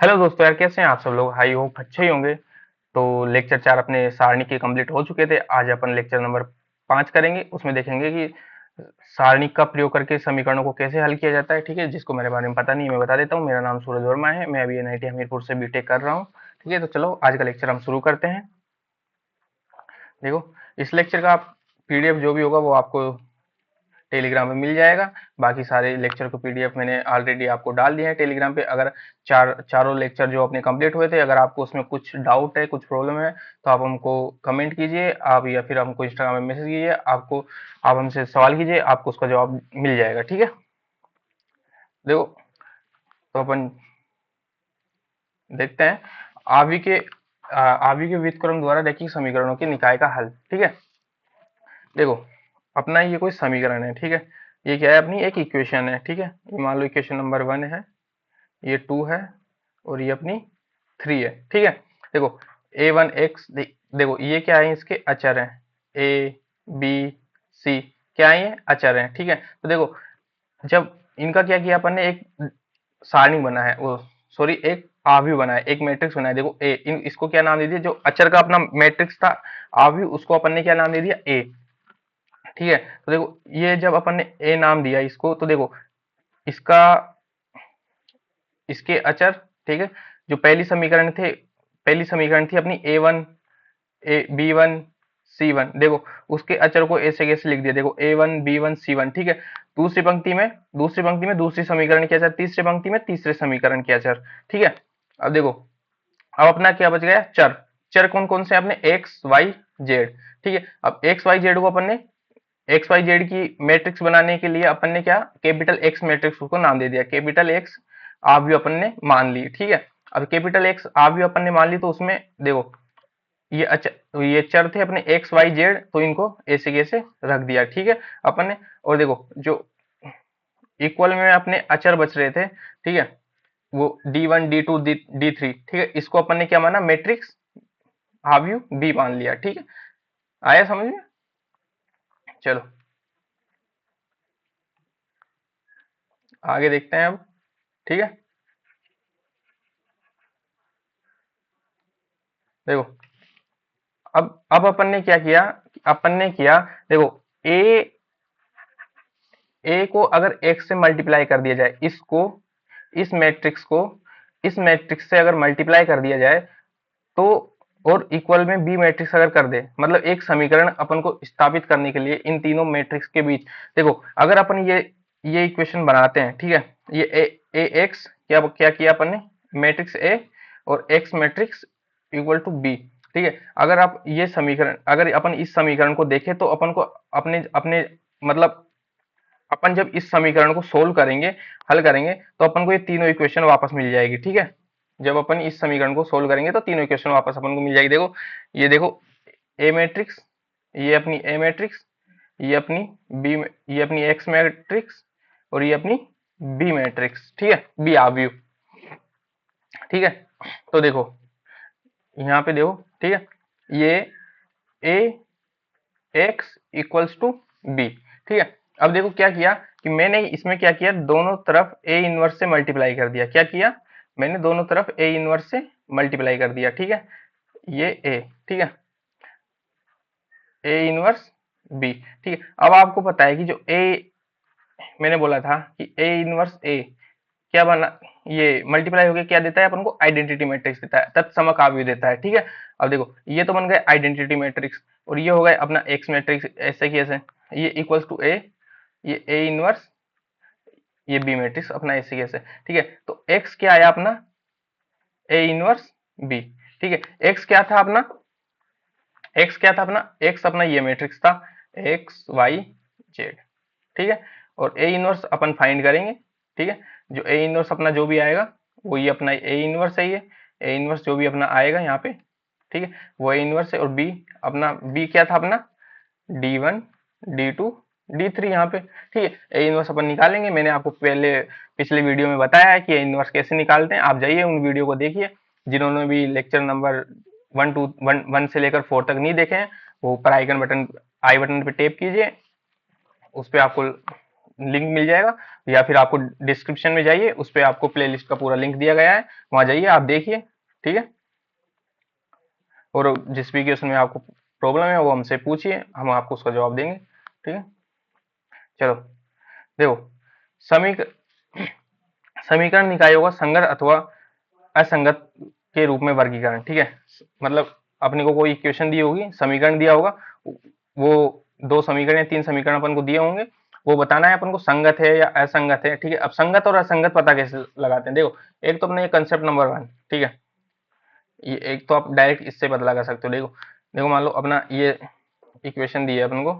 Hello दोस्तों, यार कैसे हैं आप सब लोग। आई होप अच्छे ही होंगे। तो लेक्चर 4 अपने सारणी के कंप्लीट हो चुके थे। आज अपन लेक्चर नंबर 5 करेंगे। उसमें देखेंगे कि सारणी का प्रयोग करके समीकरणों को कैसे हल किया जाता है। ठीक है, जिसको मेरे बारे में पता नहीं है मैं बता देता हूँ। मेरा नाम सूरज वर्मा है, मैं अभी एनआईटी हमीरपुर से बीटेक कर रहा हूँ। ठीक है, तो चलो आज का लेक्चर हम शुरू करते हैं। देखो, इस लेक्चर का पीडीएफ जो भी होगा वो आपको टेलीग्राम पे मिल जाएगा। बाकी सारे लेक्चर को पीडीएफ मैंने ऑलरेडी आपको डाल दिया है टेलीग्राम पे। अगर चारों लेक्चर जो अपने कंप्लीट हुए थे, अगर आपको उसमें कुछ डाउट है, कुछ प्रॉब्लम है, तो आप हमको कमेंट कीजिए, आप या फिर हमको इंस्टाग्राम में मैसेज कीजिए। आप हमसे सवाल कीजिए, आपको उसका जवाब मिल जाएगा। ठीक है, देखो, तो अपन देखते हैं आवी के व्युत्क्रम द्वारा रैखिक समीकरणों के निकाय का हल। ठीक है, देखो, अपना ये कोई समीकरण है। ठीक है, ये क्या है, अपनी एक इक्वेशन है। ठीक है, ये मान लो इक्वेशन नंबर 1 है, ये 2 है, और ये अपनी 3 है। ठीक है, देखो, a1x, देखो ये क्या है, इसके अचर हैं। a b c क्या है, ये अचर हैं। ठीक है, तो देखो, जब इनका क्या किया अपन ने, एक सारणी बना है, वो सॉरी एक आव्यूह बना है, एक मैट्रिक्स बना है। देखो इसको क्या नाम दे दिया, जो अचर का अपना मैट्रिक्स था आव्यूह, उसको अपन ने क्या नाम दे दिया, a। ठीक है, तो देखो ये जब अपन ने a नाम दिया इसको, तो देखो इसका इसके अचर, ठीक है, जो पहली समीकरण थी अपनी a1 b1 c1, देखो उसके अचर को ऐसे कैसे लिख दिया, देखो a1 b1 c1। ठीक है, दूसरी पंक्ति में दूसरी समीकरण के अचर, तीसरी पंक्ति में तीसरे समीकरण के अचर। ठीक है, अब देखो, अब अपना क्या बच गया, चर। चर कौन कौन से, अपने एक्स वाई जेड। ठीक है, अब एक्स वाई जेड को अपन ने एक्स वाई जेड की मैट्रिक्स बनाने के लिए अपन ने क्या, कैपिटल एक्स मैट्रिक्स को नाम दे दिया, कैपिटल एक्स आव्यूह अपन ने मान ली। ठीक है, अब कैपिटल एक्स आव्यूह अपन ने मान ली, तो उसमें देखो ये चर थे अपने एक्स वाई जेड, तो इनको ऐसे कैसे रख दिया। ठीक है, अपन ने, और देखो जो इक्वल में अपने अचर बच रहे थे, ठीक है, वो d1 d2 d3। ठीक है, इसको अपन ने क्या माना, मैट्रिक्स आव्यूह बी मान लिया। ठीक है, आया समझ में। चलो आगे देखते हैं अब। ठीक है, देखो, अब अपन ने क्या किया, देखो ए ए को अगर x से मल्टीप्लाई कर दिया जाए, इस मैट्रिक्स को इस मैट्रिक्स से अगर मल्टीप्लाई कर दिया जाए, तो और इक्वल में बी मैट्रिक्स अगर कर दे, मतलब एक समीकरण अपन को स्थापित करने के लिए इन तीनों मैट्रिक्स के बीच, देखो अगर अपन ये इक्वेशन बनाते हैं। ठीक है, ये ए एक्स क्या क्या किया अपन ने, मैट्रिक्स ए और X matrix equal to B. ठीक है, अगर अपन इस समीकरण को देखें, तो अपन को अपने अपने मतलब अपन जब इस समीकरण को सोल्व करेंगे, हल करेंगे, तो अपन को ये तीनों इक्वेशन वापस मिल जाएगी। ठीक है, जब अपन इस समीकरण को सोल्व करेंगे तो तीनों इक्वेशन वापस अपन को मिल जाएगी। देखो ए मैट्रिक्स, ये अपनी ए मैट्रिक्स, ये अपनी बी, ये अपनी एक्स मैट्रिक्स, और ये अपनी बी मैट्रिक्स। ठीक है, बी आव्यूह। ठीक है, तो देखो यहाँ पे देखो, ठीक है, ये ए एक्स इक्वल्स टू बी। ठीक है, अब देखो क्या किया, कि मैंने इसमें क्या किया, दोनों तरफ ए इनवर्स से मल्टीप्लाई कर दिया। क्या किया, मैंने दोनों तरफ ए इनवर्स से मल्टीप्लाई कर दिया। ठीक है, ये ए, ठीक है, ए इनवर्स बी। ठीक है, अब आपको पता है कि जो ए मैंने बोला था कि ए इनवर्स ए क्या बना, ये मल्टीप्लाई होके क्या देता है अपन को, आइडेंटिटी मैट्रिक्स देता है, तत्समक आव्यूह देता है। ठीक है, अब देखो ये तो बन गए आइडेंटिटी मैट्रिक्स, और ये हो गए अपना एक्स मैट्रिक्स, ऐसे की ऐसे, ये इक्वल्स टू ए, ये ए इनवर्स, ये बी मैट्रिक्स अपना ऐसे कैसे। ठीक है, तो एक्स क्या आया अपना, ए इनवर्स बी। ठीक है, एक्स क्या था अपना, एक्स अपना ये मैट्रिक्स था, एक्स वाई जेड। ठीक है, और ए इनवर्स अपन फाइंड करेंगे। ठीक है, जो ए इनवर्स अपना जो भी आएगा, वो ये अपना ए इनवर्स है, ये ए इनवर्स जो भी अपना आएगा यहाँ पे, ठीक है, वो ए इनवर्स है। और बी, अपना बी क्या था अपना, d1 d2 d3 यहाँ पे। ठीक है, ए इनवर्स अपन निकालेंगे, मैंने आपको पहले पिछले वीडियो में बताया है कि ए इनवर्स कैसे निकालते हैं, आप जाइए उन वीडियो को देखिए। जिन्होंने भी लेक्चर नंबर 1 से लेकर 4 तक नहीं देखे हैं, वो ऊपर आई बटन पे टैप कीजिए, उस पर आपको लिंक मिल जाएगा, या फिर आपको डिस्क्रिप्शन में जाइए, उस पर आपको प्लेलिस्ट का पूरा लिंक दिया गया है, वहां जाइए आप देखिए। ठीक है, और जिस भी क्वेश्चन में आपको प्रॉब्लम है वो हमसे पूछिए, हम आपको उसका जवाब देंगे। ठीक है, चलो देखो, समीक समीकरण निकायों का संगत अथवा असंगत के रूप में वर्गीकरण। ठीक है, मतलब अपने को कोई इक्वेशन दी होगी, समीकरण दिया होगा, वो दो समीकरण या तीन समीकरण अपन को दिए होंगे, वो बताना है अपन को संगत है या असंगत है। ठीक है, अब संगत और असंगत पता कैसे लगाते हैं, देखो एक तो अपने ये कंसेप्ट नंबर वन। ठीक है, ये एक तो आप डायरेक्ट इससे पता लगा सकते हो। देखो देखो, मान लो अपना ये इक्वेशन दी है अपन को।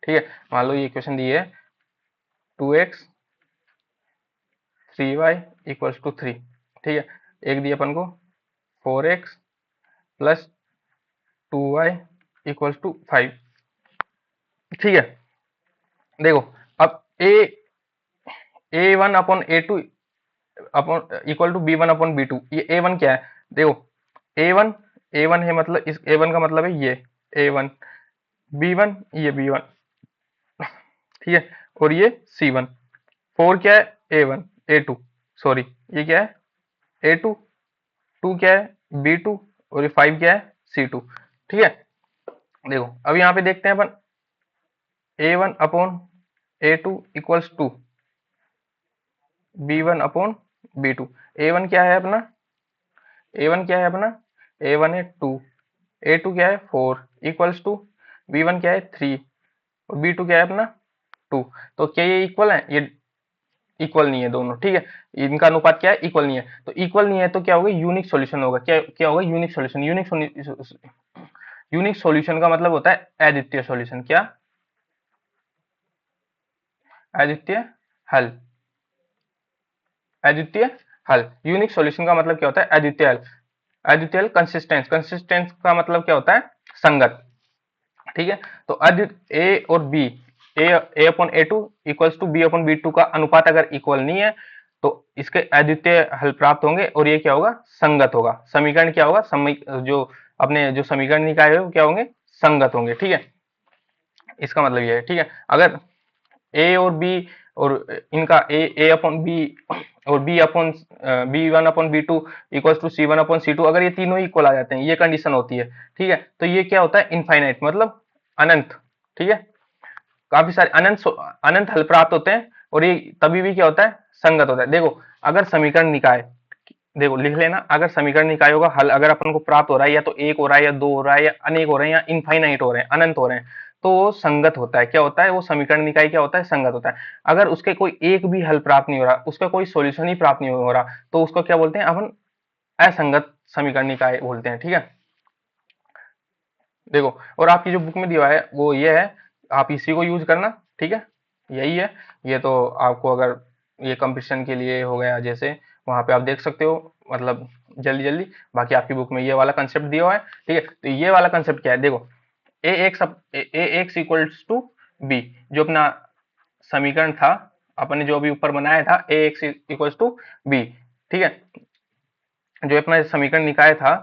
ठीक है, मान लो ये इक्वेशन दी है 2x 3y इक्वल्स टू 3। ठीक है, एक दी अपन को 4x plus 2y equals to 5। ठीक है, देखो अब A one upon A two upon equal to B one upon B two, ये ए वन क्या है, देखो ए वन है, मतलब इस ए वन का मतलब है ये ए वन, बी वन ये बी वन। ठीक है, और ये सी वन। फोर क्या है, ए वन ए टू, सॉरी ये क्या है ए टू, टू क्या है बी टू, और ये फाइव क्या है सी टू। ठीक है, देखो अब यहाँ पे देखते हैं अपन, A one upon A two equals to B one upon B two. A one क्या है अपना, ए वन क्या है अपना, ए वन है टू, ए टू क्या है four equals to B one क्या है थ्री, और बी टू क्या है अपना टू। तो क्या ये इक्वल है, ये इक्वल नहीं है दोनों। ठीक है, इनका अनुपात क्या है, इक्वल नहीं है। तो इक्वल नहीं है तो क्या होगा, यूनिक सॉल्यूशन होगा। क्या क्या होगा, यूनिक सॉल्यूशन। यूनिक सॉल्यूशन का मतलब होता है अद्वितीय सॉल्यूशन। क्या, अद्वितीय हल। अद्वितीय हल, यूनिक सॉल्यूशन का मतलब क्या होता है, अद्वितीय हल। अद्वितीय हल, कंसिस्टेंस, कंसिस्टेंस का मतलब क्या होता है, संगत। ठीक है, तो अद्वितीय ए और B, A upon A two equals to B upon B two का अनुपात अगर इक्वल नहीं है तो इसके अद्वितीय हल प्राप्त होंगे, और ये क्या होगा, संगत होगा। समीकरण क्या होगा, जो अपने जो समीकरण निकाय है वो क्या होंगे, संगत होंगे। ठीक है, इसका मतलब ये है। ठीक है, अगर ए और बी और इनका ए अपॉन बी और B upon B one upon B two equals to C one upon C two, अगर ये तीनों इक्वल आ जाते हैं, ये कंडीशन होती है। ठीक है, तो ये क्या होता है, इनफाइनाइट, मतलब अनंत। ठीक है, काफी सारे अनंत अनंत हल प्राप्त होते हैं, और ये तभी भी क्या होता है, संगत होता है। देखो अगर समीकरण निकाय, देखो लिख लेना, अगर समीकरण निकायों का हल अगर अपन को प्राप्त हो रहा है, या तो एक हो रहा है, या दो हो रहा है, या अनेक हो रहे हैं, या इनफाइनाइट हो रहे हैं, अनंत हो रहे हैं, तो वो संगत होता है। क्या होता है, वो समीकरण निकाय क्या होता है, संगत होता है। अगर उसके कोई एक भी हल प्राप्त नहीं हो रहा, उसका कोई सॉल्यूशन ही प्राप्त नहीं हो रहा, तो उसको क्या बोलते हैं अपन, असंगत समीकरण निकाय बोलते हैं। ठीक है, देखो और आपकी जो बुक में दिया है वो ये है, आप इसी को यूज करना। ठीक है, यही है। ये तो आपको अगर ये कंपटीशन के लिए हो गया, जैसे वहां पे आप देख सकते हो, मतलब जल्दी जल्दी। बाकी आपकी बुक में ये वाला कंसेप्ट दिया हुआ है। ठीक है, तो ये वाला कंसेप्ट क्या है, देखो ए एक्स इक्वल्स टू बी, जो अपना समीकरण था, अपने जो अभी ऊपर बनाया था ए एक्स इक्वल्स टू बी। ठीक है, जो अपना समीकरण निकाय था,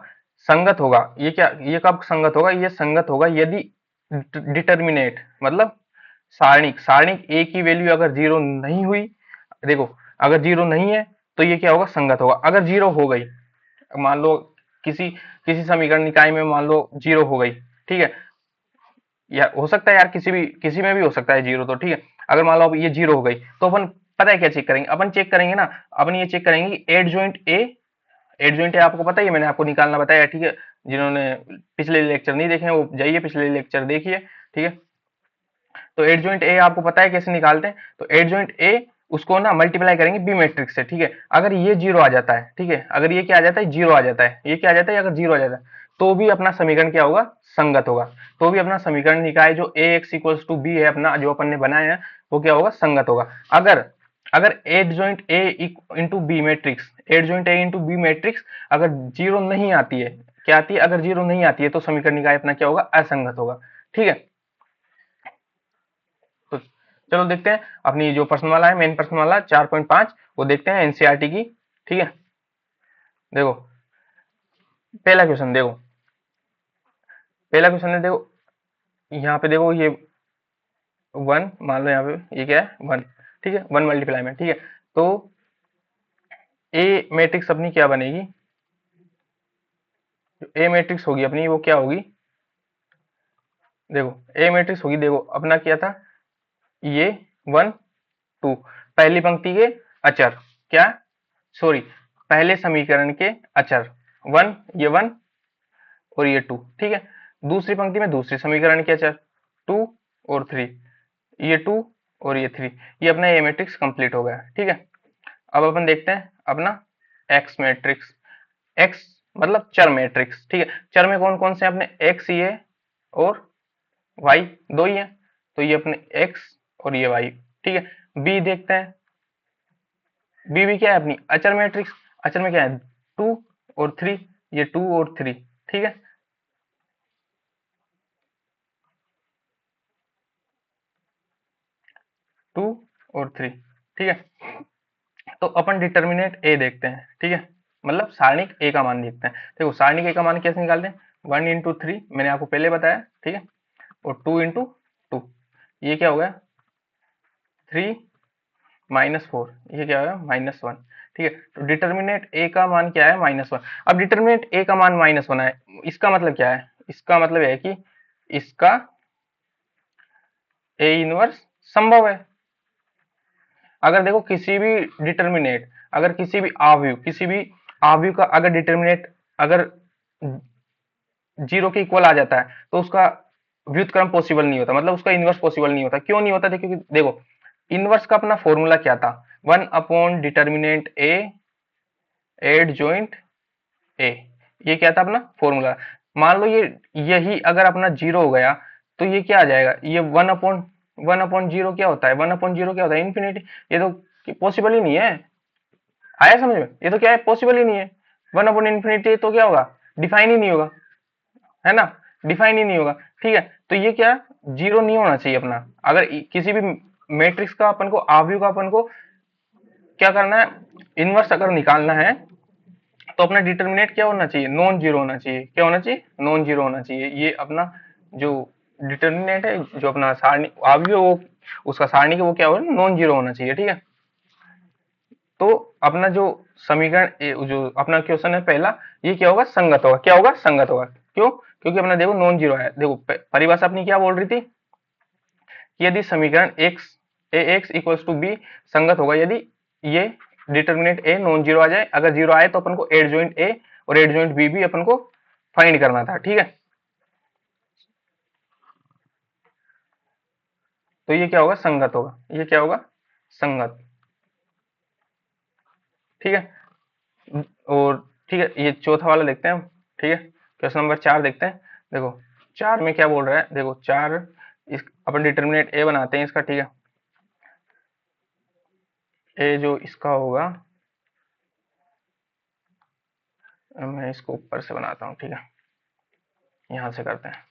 संगत होगा। ये क्या, ये कब संगत होगा, ये संगत होगा यदि डिटर्मिनेट, मतलब सारणिक, सारणिक ए की वैल्यू अगर जीरो नहीं हुई, देखो अगर जीरो नहीं है तो ये क्या होगा, संगत होगा। अगर जीरो हो गई, मान लो किसी किसी समीकरण निकाय में मान लो जीरो हो गई, ठीक है, या हो सकता है यार किसी में भी हो सकता है जीरो, तो ठीक है, अगर मान लो अब ये जीरो हो गई, तो अपन पता है क्या चेक करेंगे, अपन चेक करेंगे ना, अपन ये चेक करेंगे कि एड जॉइंट ए, एड जॉइंट ए आपको पता ही है, मैंने आपको निकालना बताया। ठीक है, जिन्होंने पिछले लेक्चर नहीं देखे हैं वो जाइए पिछले लेक्चर देखिए। ठीक है, तो एड जॉइंट ए आपको पता है कैसे निकालते हैं, तो एड जॉइंट ए उसको ना मल्टीप्लाई करेंगे बी मैट्रिक्स से। ठीक है, अगर ये जीरो आ जाता है, ठीक है, अगर ये क्या आ जाता है, जीरो आ जाता है, ये क्या आ जाता है, अगर जीरो आ जाता है, तो भी अपना समीकरण क्या होगा, संगत होगा। तो भी अपना समीकरण निकाय जो ए एक्स इक्वल्स टू बी है अपना, जो अपन ने बनाया है, वो क्या होगा, संगत होगा। अगर अगर adjoint A into B matrix, adjoint A into B matrix अगर जीरो नहीं आती है, क्या आती है, अगर जीरो नहीं आती है, तो समीकरण निकाय अपना क्या होगा, असंगत होगा। ठीक है, तो चलो देखते हैं अपनी जो प्रश्नमाला है, मेन प्रश्नमाला 4.5, वो देखते हैं एनसीईआरटी की। ठीक है, देखो पहला क्वेश्चन, देखो पहला क्वेश्चन है, देखो यहाँ पे देखो ये वन, मान लो यहाँ पे ये क्या है, वन। ठीक है, 1 मल्टीप्लाई में, ठीक है। तो ए मैट्रिक्स अपनी क्या बनेगी, जो ए मैट्रिक्स होगी अपनी वो क्या होगी, देखो ए मैट्रिक्स होगी, देखो अपना क्या था, ये 1 2 पहली पंक्ति के अचर, क्या, सॉरी, पहले समीकरण के अचर 1, ये 1 और ये 2, ठीक है। दूसरी पंक्ति में दूसरे समीकरण के अचर 2 और 3, ये 2 और ये 3, ये अपना ए मैट्रिक्स कंप्लीट हो गया, ठीक है। अब अपन देखते हैं अपना एक्स मैट्रिक्स, एक्स मतलब चर मैट्रिक्स, ठीक है। चर में कौन कौन से अपने, एक्स ही है और वाई दो ही है, तो ये अपने एक्स और ये वाई, ठीक है। बी देखते हैं, बी भी क्या है अपनी अचर मैट्रिक्स, अचर में क्या है 2 और 3, ये 2 और 3, ठीक है। 2 और 3, ठीक है। तो अपन डिटर्मिनेंट ए देखते हैं, ठीक है, मतलब सारणिक ए का मान देखते हैं। देखो सारणिक ए का मान कैसे निकालते हैं, 1 इंटू 3 मैंने आपको पहले बताया, ठीक है, और 2 इंटू 2, ये क्या हो गया 3 -4, ये क्या होगा -1, ठीक है। तो डिटर्मिनेंट ए का मान क्या है -1। अब डिटर्मिनेंट ए का मान -1 है, इसका मतलब क्या है, इसका मतलब है कि इसका ए इनवर्स संभव है। अगर देखो किसी भी डिटर्मिनेट, अगर किसी भी आव्यूह का अगर डिटर्मिनेट अगर जीरो के इक्वल आ जाता है तो उसका व्युत्क्रम पॉसिबल नहीं होता, मतलब उसका इनवर्स पॉसिबल नहीं होता। क्यों नहीं होता, क्योंकि देखो इनवर्स का अपना फॉर्मूला क्या था, 1 अपॉन डिटर्मिनेंट ए एड जॉइंट ए, ये क्या था अपना फॉर्मूला। मान लो ये यही अगर अपना जीरो हो गया तो ये क्या आ जाएगा, ये 1 अपॉन जीरो क्या होता है, 1 अपॉन जीरो क्या होता है इन्फिनिटी, ये तो पॉसिबल ही नहीं है। आया समझ में, ये तो क्या है पॉसिबल ही नहीं है। 1 अपॉन इन्फिनिटी तो क्या होगा, डिफाइन ही नहीं होगा, है ना, डिफाइन ही नहीं होगा, ठीक है। तो ये क्या जीरो नहीं होना चाहिए अपना, अगर किसी भी मैट्रिक्स का अपन को आव्यूह का अपन को क्या करना है, इनवर्स अगर निकालना है तो अपना डिटर्मिनेंट क्या होना चाहिए, नॉन जीरो होना चाहिए, क्या होना चाहिए, नॉन जीरो होना चाहिए। ये अपना जो डिटर्मिनेंट है, जो अपना सारणी आव्यूह वो उसका सारणी का वो क्या होगा, नॉन जीरो होना चाहिए, ठीक है। तो अपना जो समीकरण जो अपना क्वेश्चन है पहला, ये क्या होगा, संगत होगा, क्या होगा, संगत होगा। क्यों, क्योंकि अपना देखो नॉन जीरो है। देखो परिभाषा अपनी क्या बोल रही थी कि यदि समीकरण X A X equals to B संगत होगा यदि ये डिटर्मिनेंट ए नॉन जीरो आ जाए, अगर जीरो आए तो अपन को एड जॉइंट ए और एड जॉइंट बी भी अपन को फाइंड करना था, ठीक है। तो ये क्या होगा, संगत होगा, ये क्या होगा, संगत, ठीक है। और ठीक है, ये चौथा वाला देखते हैं हम, ठीक है, क्वेश्चन नंबर 4 देखते हैं। देखो 4 में क्या बोल रहा है, देखो 4 इस अपन डिटर्मिनेंट ए बनाते हैं इसका, ठीक है। ए जो इसका होगा, मैं इसको ऊपर से बनाता हूँ, ठीक है, यहां से करते हैं।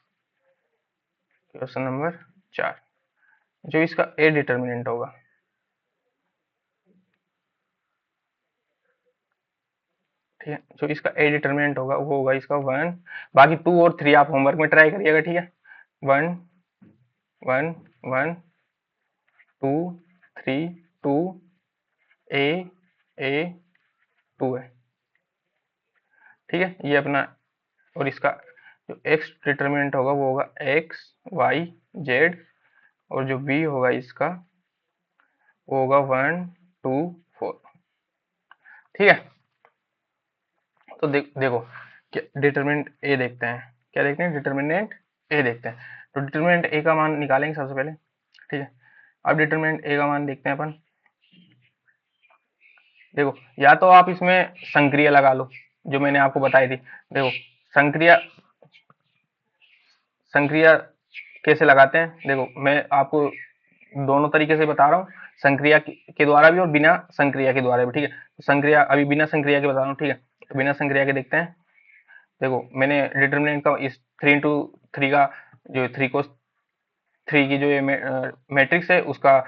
क्वेश्चन नंबर 4 जो इसका ए डिटर्मिनेंट होगा, ठीक है, जो इसका ए डिटर्मिनेंट होगा वो होगा इसका 1, बाकी 2 और 3 आप होमवर्क में ट्राई करिएगा, ठीक है। 1 1 1 2 3 2 ए ए 2 है, ठीक है, ये अपना। और इसका जो एक्स डिटर्मिनेंट होगा वो होगा एक्स वाई जेड, और जो बी होगा इसका वो होगा 1 2 4, ठीक है। तो देखो क्या डिटर्मिनेंट ए देखते हैं, क्या देखते हैं, डिटर्मिनेंट ए देखते हैं। तो डिटर्मिनेंट ए का मान निकालेंगे सबसे पहले, ठीक है। अब डिटर्मिनेंट ए का मान देखते हैं अपन। देखो या तो आप इसमें संक्रिया लगा लो जो मैंने आपको बताई थी। देखो संक्रिया संक्रिया कैसे लगाते हैं, देखो मैं आपको दोनों तरीके से बता रहा हूँ, संक्रिया के द्वारा भी और बिना संक्रिया के द्वारा भी, ठीक है। तो संक्रिया अभी बिना संक्रिया के बता रहा हूँ, ठीक है। तो बिना संक्रिया के देखते हैं। देखो मैंने डिटर्मिनेंट का इस 3 का जो 3 की जो ये मैट्रिक्स है उसका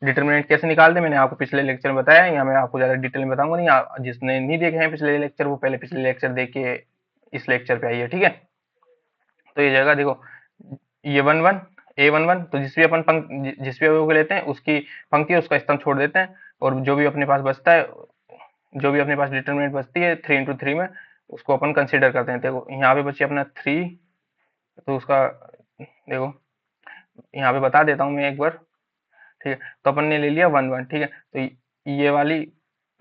डिटर्मिनेंट कैसे निकालते हैं मैंने आपको पिछले लेक्चर में बताया। यहाँ मैं आपको ज्यादा डिटेल में बताऊंगा नहीं, जिसने नहीं देखे हैं पिछले लेक्चर वो पहले पिछले लेक्चर देख के इस लेक्चर पे आइए, ठीक है। तो ये जगह देखो, ये 1 1 A11, तो जिस भी अवयव को लेते हैं उसकी पंक्ति उसका स्तंभ छोड़ देते हैं, और जो भी अपने पास बचता है, जो भी अपने पास डिटरमिनेंट बचती है 3 into 3 में, उसको अपन कंसीडर करते हैं। देखो यहाँ पे बची अपना 3, तो उसका देखो यहाँ पे बता देता हूँ मैं एक बार, ठीक है। तो अपन ने ले लिया 1 1, ठीक है। तो ये वाली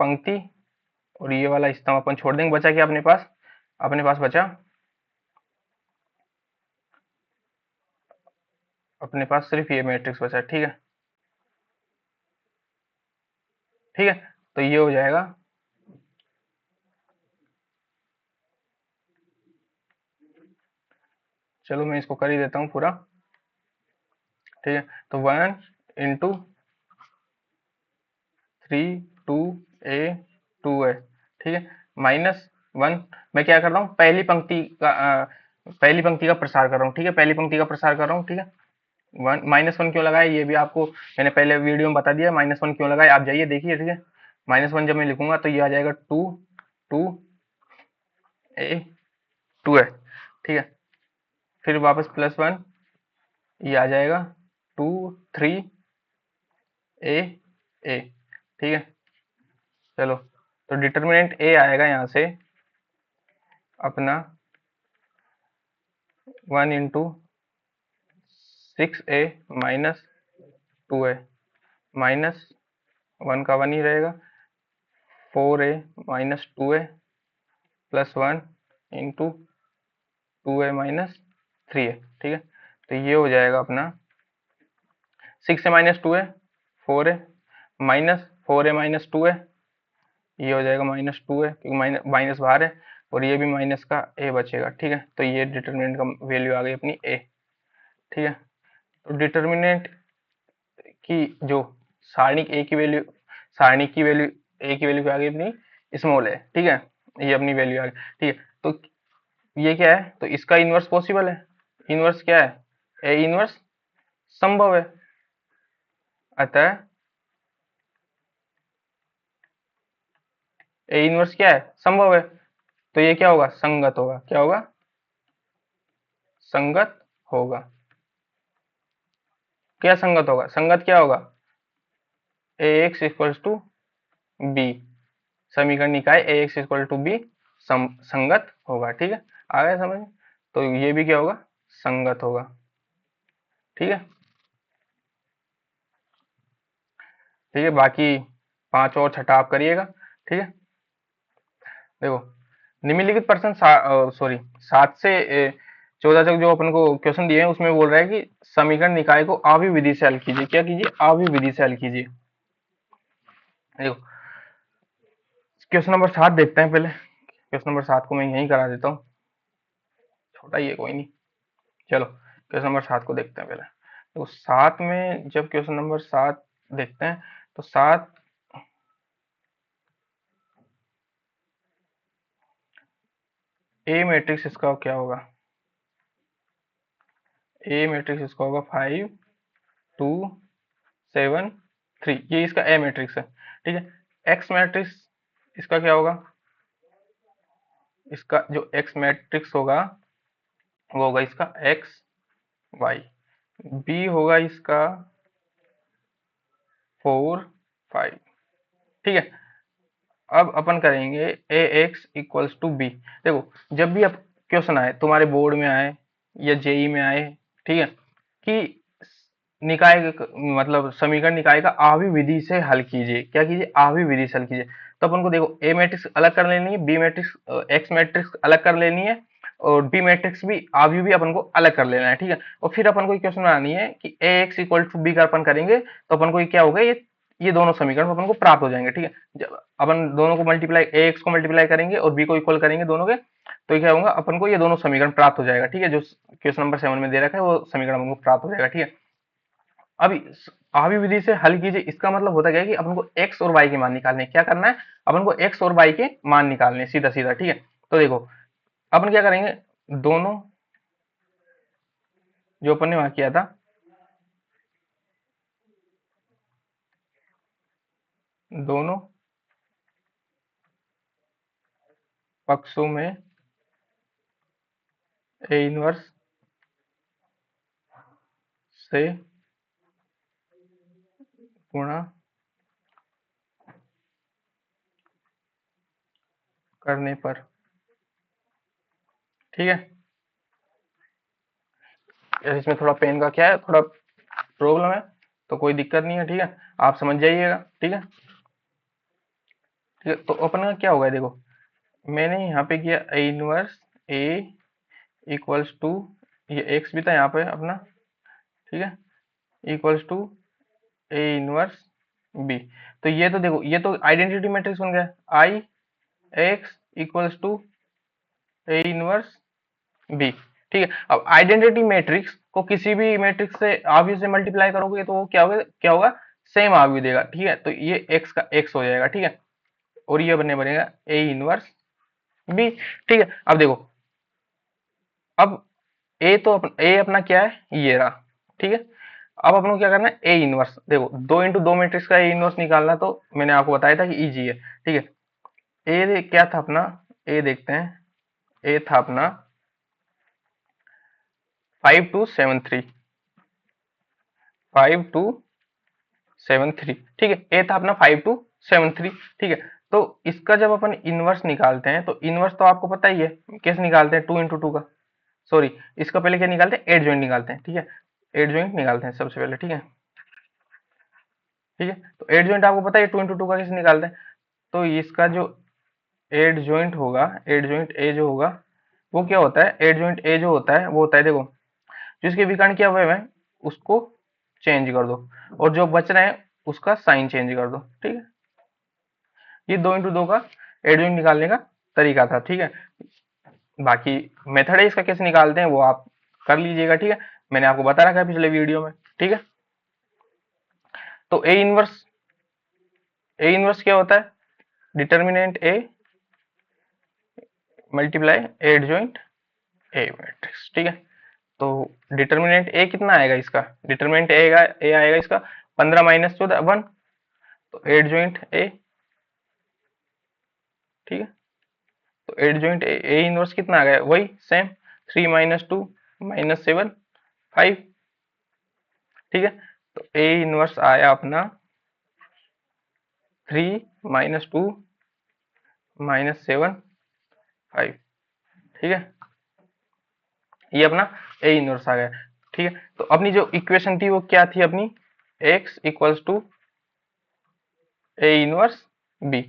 पंक्ति और ये वाला स्तंभ अपन छोड़ देंगे। बचा क्या अपने पास? अपने पास बचा, अपने पास सिर्फ ये मैट्रिक्स बचा, ठीक है। ठीक है, तो ये हो जाएगा, चलो मैं इसको कर ही देता हूँ पूरा, ठीक है। तो 1 into 3 2 a 2 है, ठीक है, -1। मैं क्या कर रहा हूँ, पहली पंक्ति का प्रसार कर रहा हूँ, ठीक है, पहली पंक्ति का प्रसार कर रहा हूँ, ठीक है। -1 क्यों लगाया ये भी आपको मैंने पहले वीडियो में बता दिया, -1 क्यों लगाया, आप जाइए देखिए, ठीक है। -1 जब मैं लिखूंगा तो ये आ जाएगा 2 2 a 2 है, ठीक है। फिर वापस +1, ये आ जाएगा 2 3 a a, ठीक है। चलो, तो डिटर्मिनेंट ए आएगा यहाँ से अपना 1 into 6a -2a, -1 का 1 ही रहेगा, 4a -2a +1 into 2a -3a, ठीक है। तो ये हो जाएगा अपना 6a -2a 4a, -4a -2a, ये हो जाएगा -2a, क्योंकि माइनस बाहर है, और ये भी माइनस का a बचेगा, ठीक है। तो ये डिटर्मिनेंट का वैल्यू आ गई अपनी a, ठीक है। तो डिटर्मिनेंट की जो सारणी की वैल्यू क्या आ गई अपनी, स्मॉल है, ठीक है। ये अपनी वैल्यू आ गई, ठीक है। तो ये क्या है, तो इसका इन्वर्स पॉसिबल है। इन्वर्स क्या है? ए इन्वर्स संभव है, अतः ए इन्वर्स क्या है, संभव है। तो ये क्या होगा, संगत होगा। क्या होगा? संगत होगा। क्या संगत होगा? संगत क्या होगा? ए एक्स इक्वल्स टू बी, समीकरण निकाय ए एक्स इक्वल टू बी संगत होगा, ठीक है। आ गया समझ में? तो ये भी क्या होगा, संगत होगा, ठीक है। ठीक है, बाकी 5 और छठा आप करिएगा, ठीक है। देखो, निम्नलिखित प्रश्न 7 से 14 तक जो अपन को क्वेश्चन दिए हैं उसमें बोल रहा है कि समीकरण निकाय को आवी विधि से हल कीजिए। क्या कीजिए? आवी विधि से हल कीजिए। देखो, क्वेश्चन नंबर 7 देखते हैं पहले। क्वेश्चन नंबर 7 को मैं यहीं करा देता हूँ, छोटा ही है, कोई नहीं। चलो, क्वेश्चन नंबर 7 को देखते हैं पहले। तो 7 में जब क्वेश्चन नंबर 7 देखते हैं, तो 7 ए मैट्रिक्स इसका क्या होगा? ए मैट्रिक्स इसका होगा 5 2 7 3, ये इसका ए मैट्रिक्स है, ठीक है। एक्स मैट्रिक्स इसका क्या होगा? इसका जो एक्स मैट्रिक्स होगा वो होगा इसका एक्स वाई। बी होगा इसका 4 5, ठीक है। अब अपन करेंगे ए एक्स इक्वल्स टू बी। देखो, जब भी अब क्वेश्चन आए तुम्हारे बोर्ड में आए या जेई में आए, ठीक है, कि मतलब समीकरण निकाय का आवी विधि से हल कीजिए। क्या कीजिए? आवी विधि से हल कीजिए। तो अपन को देखो, ए मैट्रिक्स अलग कर लेनी है, बी मैट्रिक्स एक्स मैट्रिक्स अलग कर लेनी है, और बी मैट्रिक्स भी आवी भी अपन को अलग कर लेना है, ठीक है। और फिर अपन को क्वेश्चन बनानी है कि ए एक्स इक्वल टू बी का अपन करेंगे तो अपन को ये क्या होगा, ये दोनों समीकरण अपन को प्राप्त हो जाएंगे, ठीक है। जब अपन दोनों को मल्टीप्लाई, ए एक्स को मल्टीप्लाई करेंगे और बी को इक्वल करेंगे दोनों के, तो क्या होगा, अपन को ये दोनों समीकरण प्राप्त हो जाएगा, ठीक है। जो क्वेश्चन नंबर 7 में दे रखा है वो समीकरण अपन को प्राप्त हो जाएगा, ठीक है। अभी आवी विधि से हल कीजिए, इसका मतलब होता क्या है कि अपन को एक्स और वाई के मान निकालने हैं। क्या करना है? अपन को एक्स और वाई के मान निकालने हैं, सीधा सीधा, ठीक है। तो देखो, अपन क्या करेंगे, दोनों जो अपन ने वहां किया था, दोनों पक्षों में ए इनवर्स से गुणा करने पर, ठीक है। इसमें थोड़ा पेन का क्या है, थोड़ा प्रॉब्लम है, तो कोई दिक्कत नहीं है, ठीक है, आप समझ जाइएगा, ठीक है। ठीक है, तो अपन का क्या होगा, देखो मैंने यहाँ पे किया A inverse A equals to, ये एक्स भी था यहाँ पे अपना, ठीक है, equals to A inverse B. तो ये तो देखो, ये तो आइडेंटिटी मैट्रिक्स बन गया, I X equals to A inverse B, ठीक है। अब आइडेंटिटी मैट्रिक्स को किसी भी मैट्रिक्स से आर्ग्यू से मल्टीप्लाई करोगे तो वो क्या होगा, सेम आर्ग्यू देगा, ठीक है। तो ये एक्स का एक्स हो जाएगा, ठीक है, और ये बनेगा ए इनवर्स बी, ठीक है। अब देखो, अब ए अपना क्या है, ये रहा, ठीक है। अब अपन को क्या करना है, ए इनवर्स, देखो 2 इंटू 2 मैट्रिक्स का ए इनवर्स निकालना, तो मैंने आपको बताया था कि इजी है, ठीक है। ए क्या था अपना, ए देखते हैं, ए था अपना 5273, 5273, ठीक है, ए था अपना 5273, ठीक है। तो इसका जब अपन इनवर्स निकालते हैं, तो इनवर्स तो आपको पता ही है कैसे निकालते हैं, 2 इंटू 2 का, सॉरी, इसका पहले क्या निकालते हैं, एड जॉइंट निकालते हैं, ठीक है, एड जॉइंट निकालते हैं सबसे पहले, ठीक है, ठीक है। तो एड जॉइंट आपको पता है 2 इंटू 2 का कैसे निकालते हैं, तो इसका जो एड जॉइंट होगा, एड जॉइंट ए जो होगा, वो क्या होता है, एड जॉइंट ए जो होता है वो होता है, देखो जिसके विकर्ण किया हुआ है उसको चेंज कर दो, और जो बच रहे हैं उसका साइन चेंज कर दो, ठीक है। ये 2 इंटू 2 का एड जॉइंट निकालने का तरीका था, ठीक है। बाकी मेथड है इसका कैसे निकालते हैं वो आप कर लीजिएगा, ठीक है, मैंने आपको बता रखा है पिछले वीडियो में, ठीक है। तो ए इनवर्स क्या होता है, determinant A multiply add joint A matrix, ठीक है। तो डिटर्मिनेंट ए कितना आएगा इसका, डिटर्मिनेंट ए आएगा इसका 15 - 14 1, तो एड जॉइंट ए, ठीक है। तो एड जॉइंट ए इनवर्स कितना आ गया, वही सेम 3 - 2 - 7 5, ठीक है। तो ए इनवर्स आया अपना 3 - 2 - 7 5, ठीक है, ये अपना ए इनवर्स आ गया, ठीक है। तो अपनी जो इक्वेशन थी वो क्या थी अपनी, x equals to A inverse B,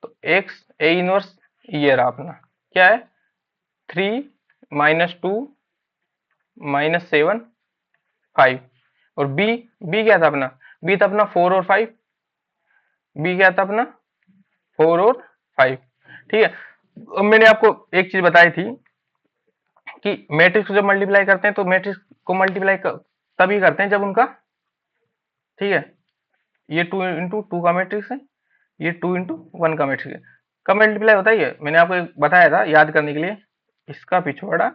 तो x ए इनवर्स ये रहा अपना, क्या है 3 - 2 - 7 5, और बी क्या था अपना, बी था अपना 4 और 5, बी क्या था अपना 4 और 5, ठीक है। अब मैंने आपको एक चीज बताई थी कि मैट्रिक्स को जब मल्टीप्लाई करते हैं तो मैट्रिक्स को मल्टीप्लाई तभी करते हैं जब उनका, ठीक है, ये 2 इंटू 2 का मैट्रिक्स है, ये 2 इंटू 1 का मैट्रिक्स है, कब मल्टीप्लाई होता है ये मैंने आपको बताया था याद करने के लिए, इसका पिछवाड़ा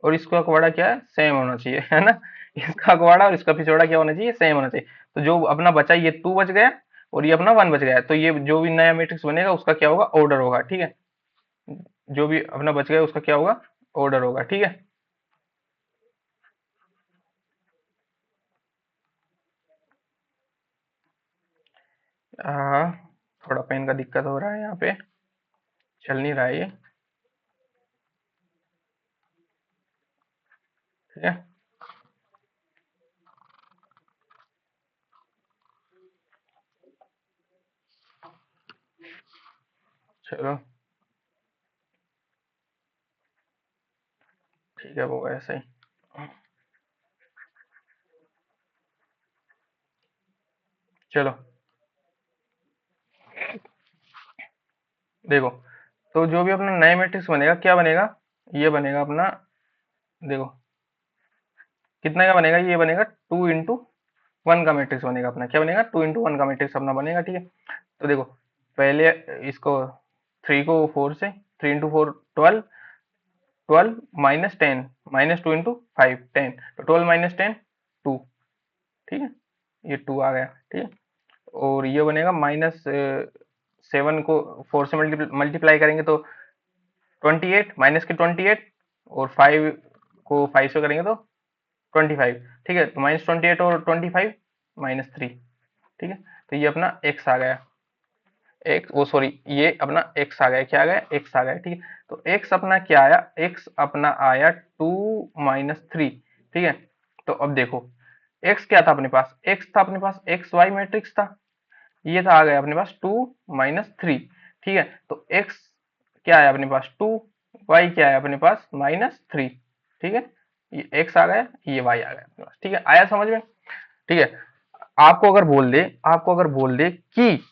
और इसका अगवाड़ा क्या है, सेम होना चाहिए, है ना, इसका अगवाड़ा और इसका पिछवाड़ा क्या होना चाहिए, सेम होना चाहिए। तो जो अपना बचा ये 2 बच गया और ये अपना 1 बच गया, तो ये जो भी नया मैट्रिक्स बनेगा उसका क्या होगा, ऑर्डर होगा, ठीक है, जो भी अपना बच गया उसका क्या होगा, ऑर्डर होगा, ठीक है। हाँ, थोड़ा पेन का दिक्कत हो रहा है यहाँ पे, चल नहीं रहा है ये, ठीक है। चलो ठीक है, वो ऐसे ही, चलो देखो, तो जो भी अपना नया मैट्रिक्स बनेगा क्या बनेगा, ये बनेगा अपना, देखो कितना का बनेगा, ये बनेगा 2 इंटू 1 का मैट्रिक्स बनेगा अपना, क्या बनेगा 2 इंटू 1 का मैट्रिक्स अपना बनेगा, ठीक है। तो देखो पहले इसको 3 को 4 से, 3 इंटू 4 12, 12 - 10 -2 इंटू 5 10, तो 12 - 10 2, ठीक है, ये 2 आ गया, ठीक है। और ये बनेगा -7 को 4 से मल्टीप्लाई करेंगे तो 28 -28, और 5 को 5 से करेंगे तो 25, ठीक है। तो -28 और 25 -3, ठीक है। तो ये अपना x आ गया, एक्स, वो सॉरी, ये अपना x आ गया, क्या आ गया, x आ गया, ठीक है। तो x अपना क्या आया, x अपना आया 2 -3, ठीक है। तो अब देखो x क्या था अपने पास, x था अपने पास एक्स वाई मैट्रिक्स था, ये था आ गया अपने पास 2 -3, ठीक है। तो x क्या आया अपने पास 2, y क्या आया अपने पास -3, ठीक है। ये x आ गया, ये y आ गया अपने पास, ठीक है। आया समझ में, ठीक है। आपको अगर बोल दे कि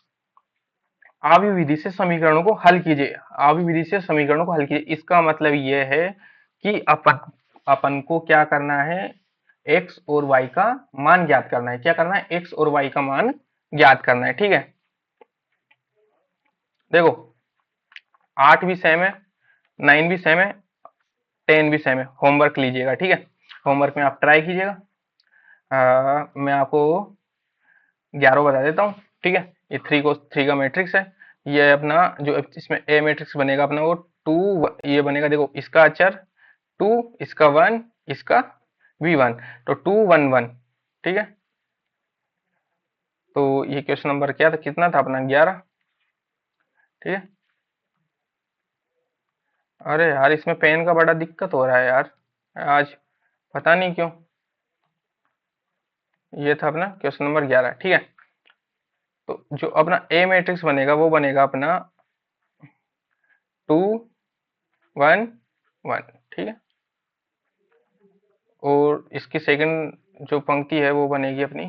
आवी विधि से समीकरणों को हल कीजिए, आवी विधि से समीकरणों को हल कीजिए, इसका मतलब ये है कि अपन अपन को क्या करना है, x और y का मान ज्ञात करना है, क्या करना है, x और y का मान ज्ञात करना है, ठीक है। देखो 8 भी सेम है, 9 भी सेम है, 10 भी सेम है, होमवर्क लीजिएगा, ठीक है। होमवर्क में आप ट्राई कीजिएगा। मैं आपको 11 बता देता हूँ, ठीक है। ये 3 का मैट्रिक्स है, ये अपना जो इसमें ए मैट्रिक्स बनेगा अपना वो 2, ये बनेगा, देखो इसका अचर 2, इसका 1, इसका भी 1, तो 2 1 1, ठीक है। तो ये क्वेश्चन नंबर क्या था, कितना था अपना, 11, ठीक है। अरे यार इसमें पेन का बड़ा दिक्कत हो रहा है यार आज, पता नहीं क्यों। ये था अपना क्वेश्चन नंबर 11, ठीक है। तो जो अपना ए मैट्रिक्स बनेगा वो बनेगा अपना 2 1 1, ठीक है। और इसकी सेकंड जो पंक्ति है वो बनेगी अपनी,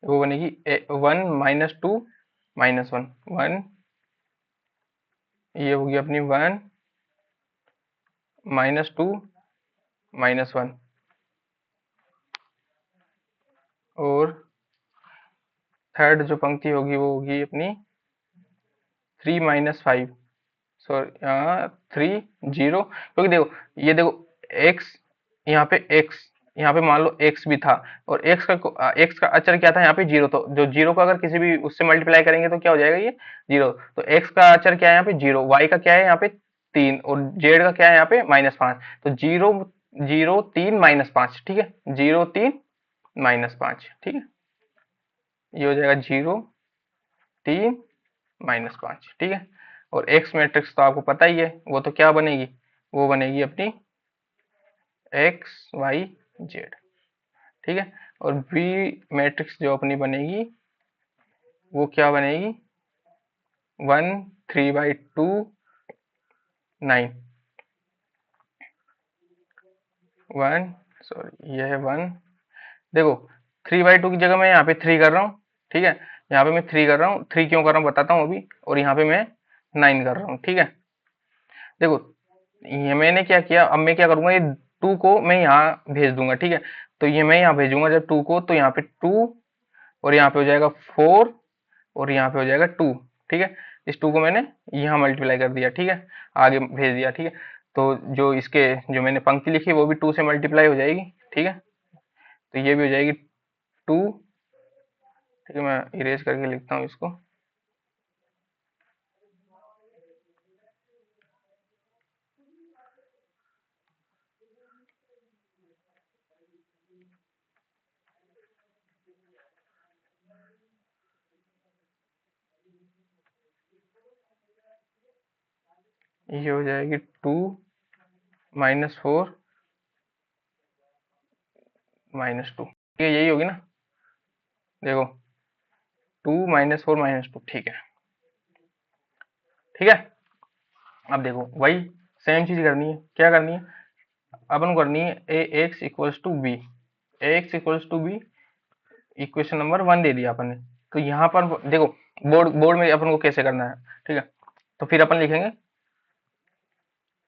वो बनेगी 1 -2 -1 1, ये होगी अपनी 1 -2 -1, और थर्ड जो पंक्ति होगी वो होगी अपनी 3 -5, सॉरी 3 0, क्योंकि देखो ये देखो x, यहाँ पे x, यहाँ पे मान लो x भी था, और x का अचर क्या था यहाँ पे 0, तो जो 0 को अगर किसी भी उससे मल्टीप्लाई करेंगे तो क्या हो जाएगा, ये 0। तो x का अचर क्या है यहाँ पे 0, y का क्या है यहाँ पे 3, और z का क्या है यहाँ पे -5, तो 0 0 3 -5, ठीक है, 0 3 -5, ठीक है। ये हो जाएगा 0 3 -5, ठीक है। और एक्स मैट्रिक्स तो आपको पता ही है, वो तो क्या बनेगी, वो बनेगी अपनी एक्स वाई जेड, ठीक है। और बी मैट्रिक्स जो अपनी बनेगी वो क्या बनेगी, 1 3/2 9, 1, सॉरी ये है 1, देखो 3/2 की जगह मैं यहाँ पे 3 कर रहा हूँ, ठीक है। यहाँ पे मैं 3 कर रहा हूँ, 3 क्यों कर रहा हूँ बताता हूँ अभी, और यहाँ पे मैं 9 कर रहा हूँ, ठीक है। देखो ये मैंने क्या किया, अब मैं क्या करूंगा, ये 2 को मैं यहाँ भेज दूंगा, ठीक है। तो ये मैं यहाँ भेजूंगा जब 2 को, तो यहाँ पे 2, और यहाँ पे हो जाएगा 4, और यहाँ पे हो जाएगा 2, ठीक है। इस 2 को मैंने यहाँ मल्टीप्लाई कर दिया, ठीक है, आगे भेज दिया, ठीक है। तो जो इसके जो मैंने पंक्ति लिखी वो भी 2 से मल्टीप्लाई हो जाएगी, ठीक है। तो ये भी हो जाएगी 2, ठीक है। मैं इरेज करके लिखता हूँ इसको, ये हो जाएगी 2 -4 -2, ठीक है, यही होगी ना, देखो 2 -4 -2, ठीक है, ठीक है। अब देखो वही सेम चीज करनी है, क्या करनी है, अपन को करनी है A X equals to B, A X equals to B, equation number 1 दे दिया अपन ने। तो यहाँ पर देखो बोर्ड बोर्ड में अपन को कैसे करना है, ठीक है। तो फिर अपन लिखेंगे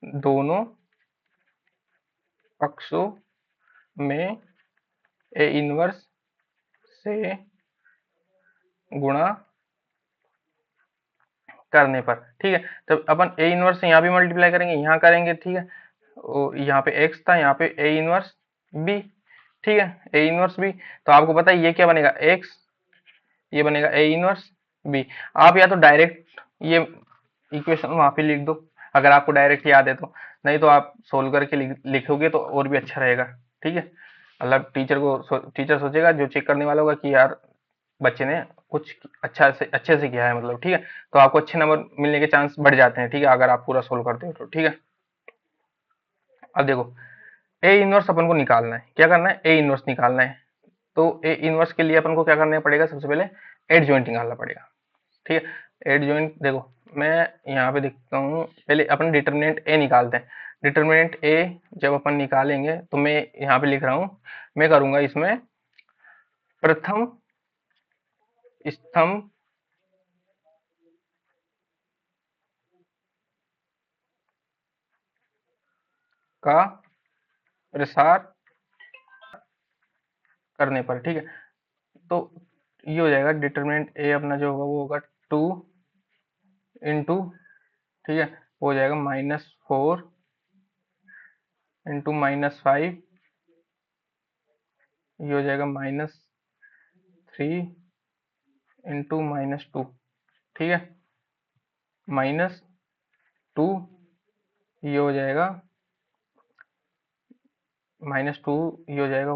दोनों पक्षों में ए इनवर्स से गुणा करने पर, ठीक है। तब अपन ए इनवर्स से यहाँ भी मल्टीप्लाई करेंगे, यहाँ करेंगे, ठीक है। और यहाँ पे एक्स था, यहाँ पे ए इनवर्स बी, ठीक है, ए इनवर्स बी। तो आपको पता है ये क्या बनेगा, एक्स, ये बनेगा ए इनवर्स बी। आप या तो डायरेक्ट ये इक्वेशन वहां पे लिख दो, अगर आपको डायरेक्ट याद है तो। नहीं तो आप सोल्व करके लिखोगे तो और भी अच्छा रहेगा। ठीक है, मतलब टीचर सोचेगा, जो चेक करने वाला होगा कि यार बच्चे ने कुछ अच्छे से किया है, मतलब ठीक है, तो आपको अच्छे नंबर मिलने के चांस बढ़ जाते हैं। ठीक है, अगर आप पूरा सोल्व करते हो तो। ठीक है, अब देखो ए इनवर्स अपन को निकालना है, क्या करना है, ए इनवर्स निकालना है। तो ए इनवर्स के लिए अपन को क्या करना पड़ेगा, सबसे पहले एड जॉइंट निकालना पड़ेगा। ठीक है, एड जॉइंट देखो मैं यहाँ पे देखता हूँ, पहले अपन डिटर्मिनेंट ए निकालते हैं। डिटर्मिनेंट ए जब अपन निकालेंगे तो मैं यहाँ पे लिख रहा हूँ, मैं करूंगा इसमें प्रथम स्तंभ का प्रसार करने पर। ठीक है, तो ये हो जाएगा डिटर्मिनेंट ए अपना जो होगा वो होगा 2 इंटू, ठीक है, वो हो जाएगा -4 इंटू -5, ये हो जाएगा -3 इंटू -2। ठीक है, -2, ये हो जाएगा -2, ये हो जाएगा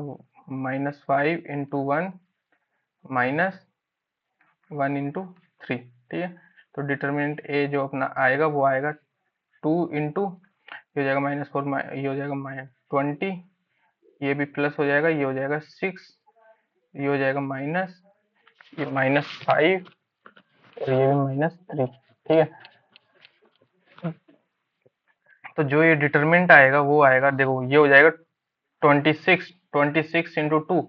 -5 इंटू 1 -1 इंटू 3। ठीक है, तो डिटर्मिनेंट ए जो अपना आएगा वो आएगा 2 इंटू, ये हो जाएगा -4, ये हो जाएगा -20, ये भी प्लस हो जाएगा, ये हो जाएगा 6, ये हो जाएगा माइनस, ये -5 और ये भी -3। ठीक है, तो जो ये डिटरमिनेंट आएगा वो आएगा, देखो ये हो जाएगा 26 इंटू 2,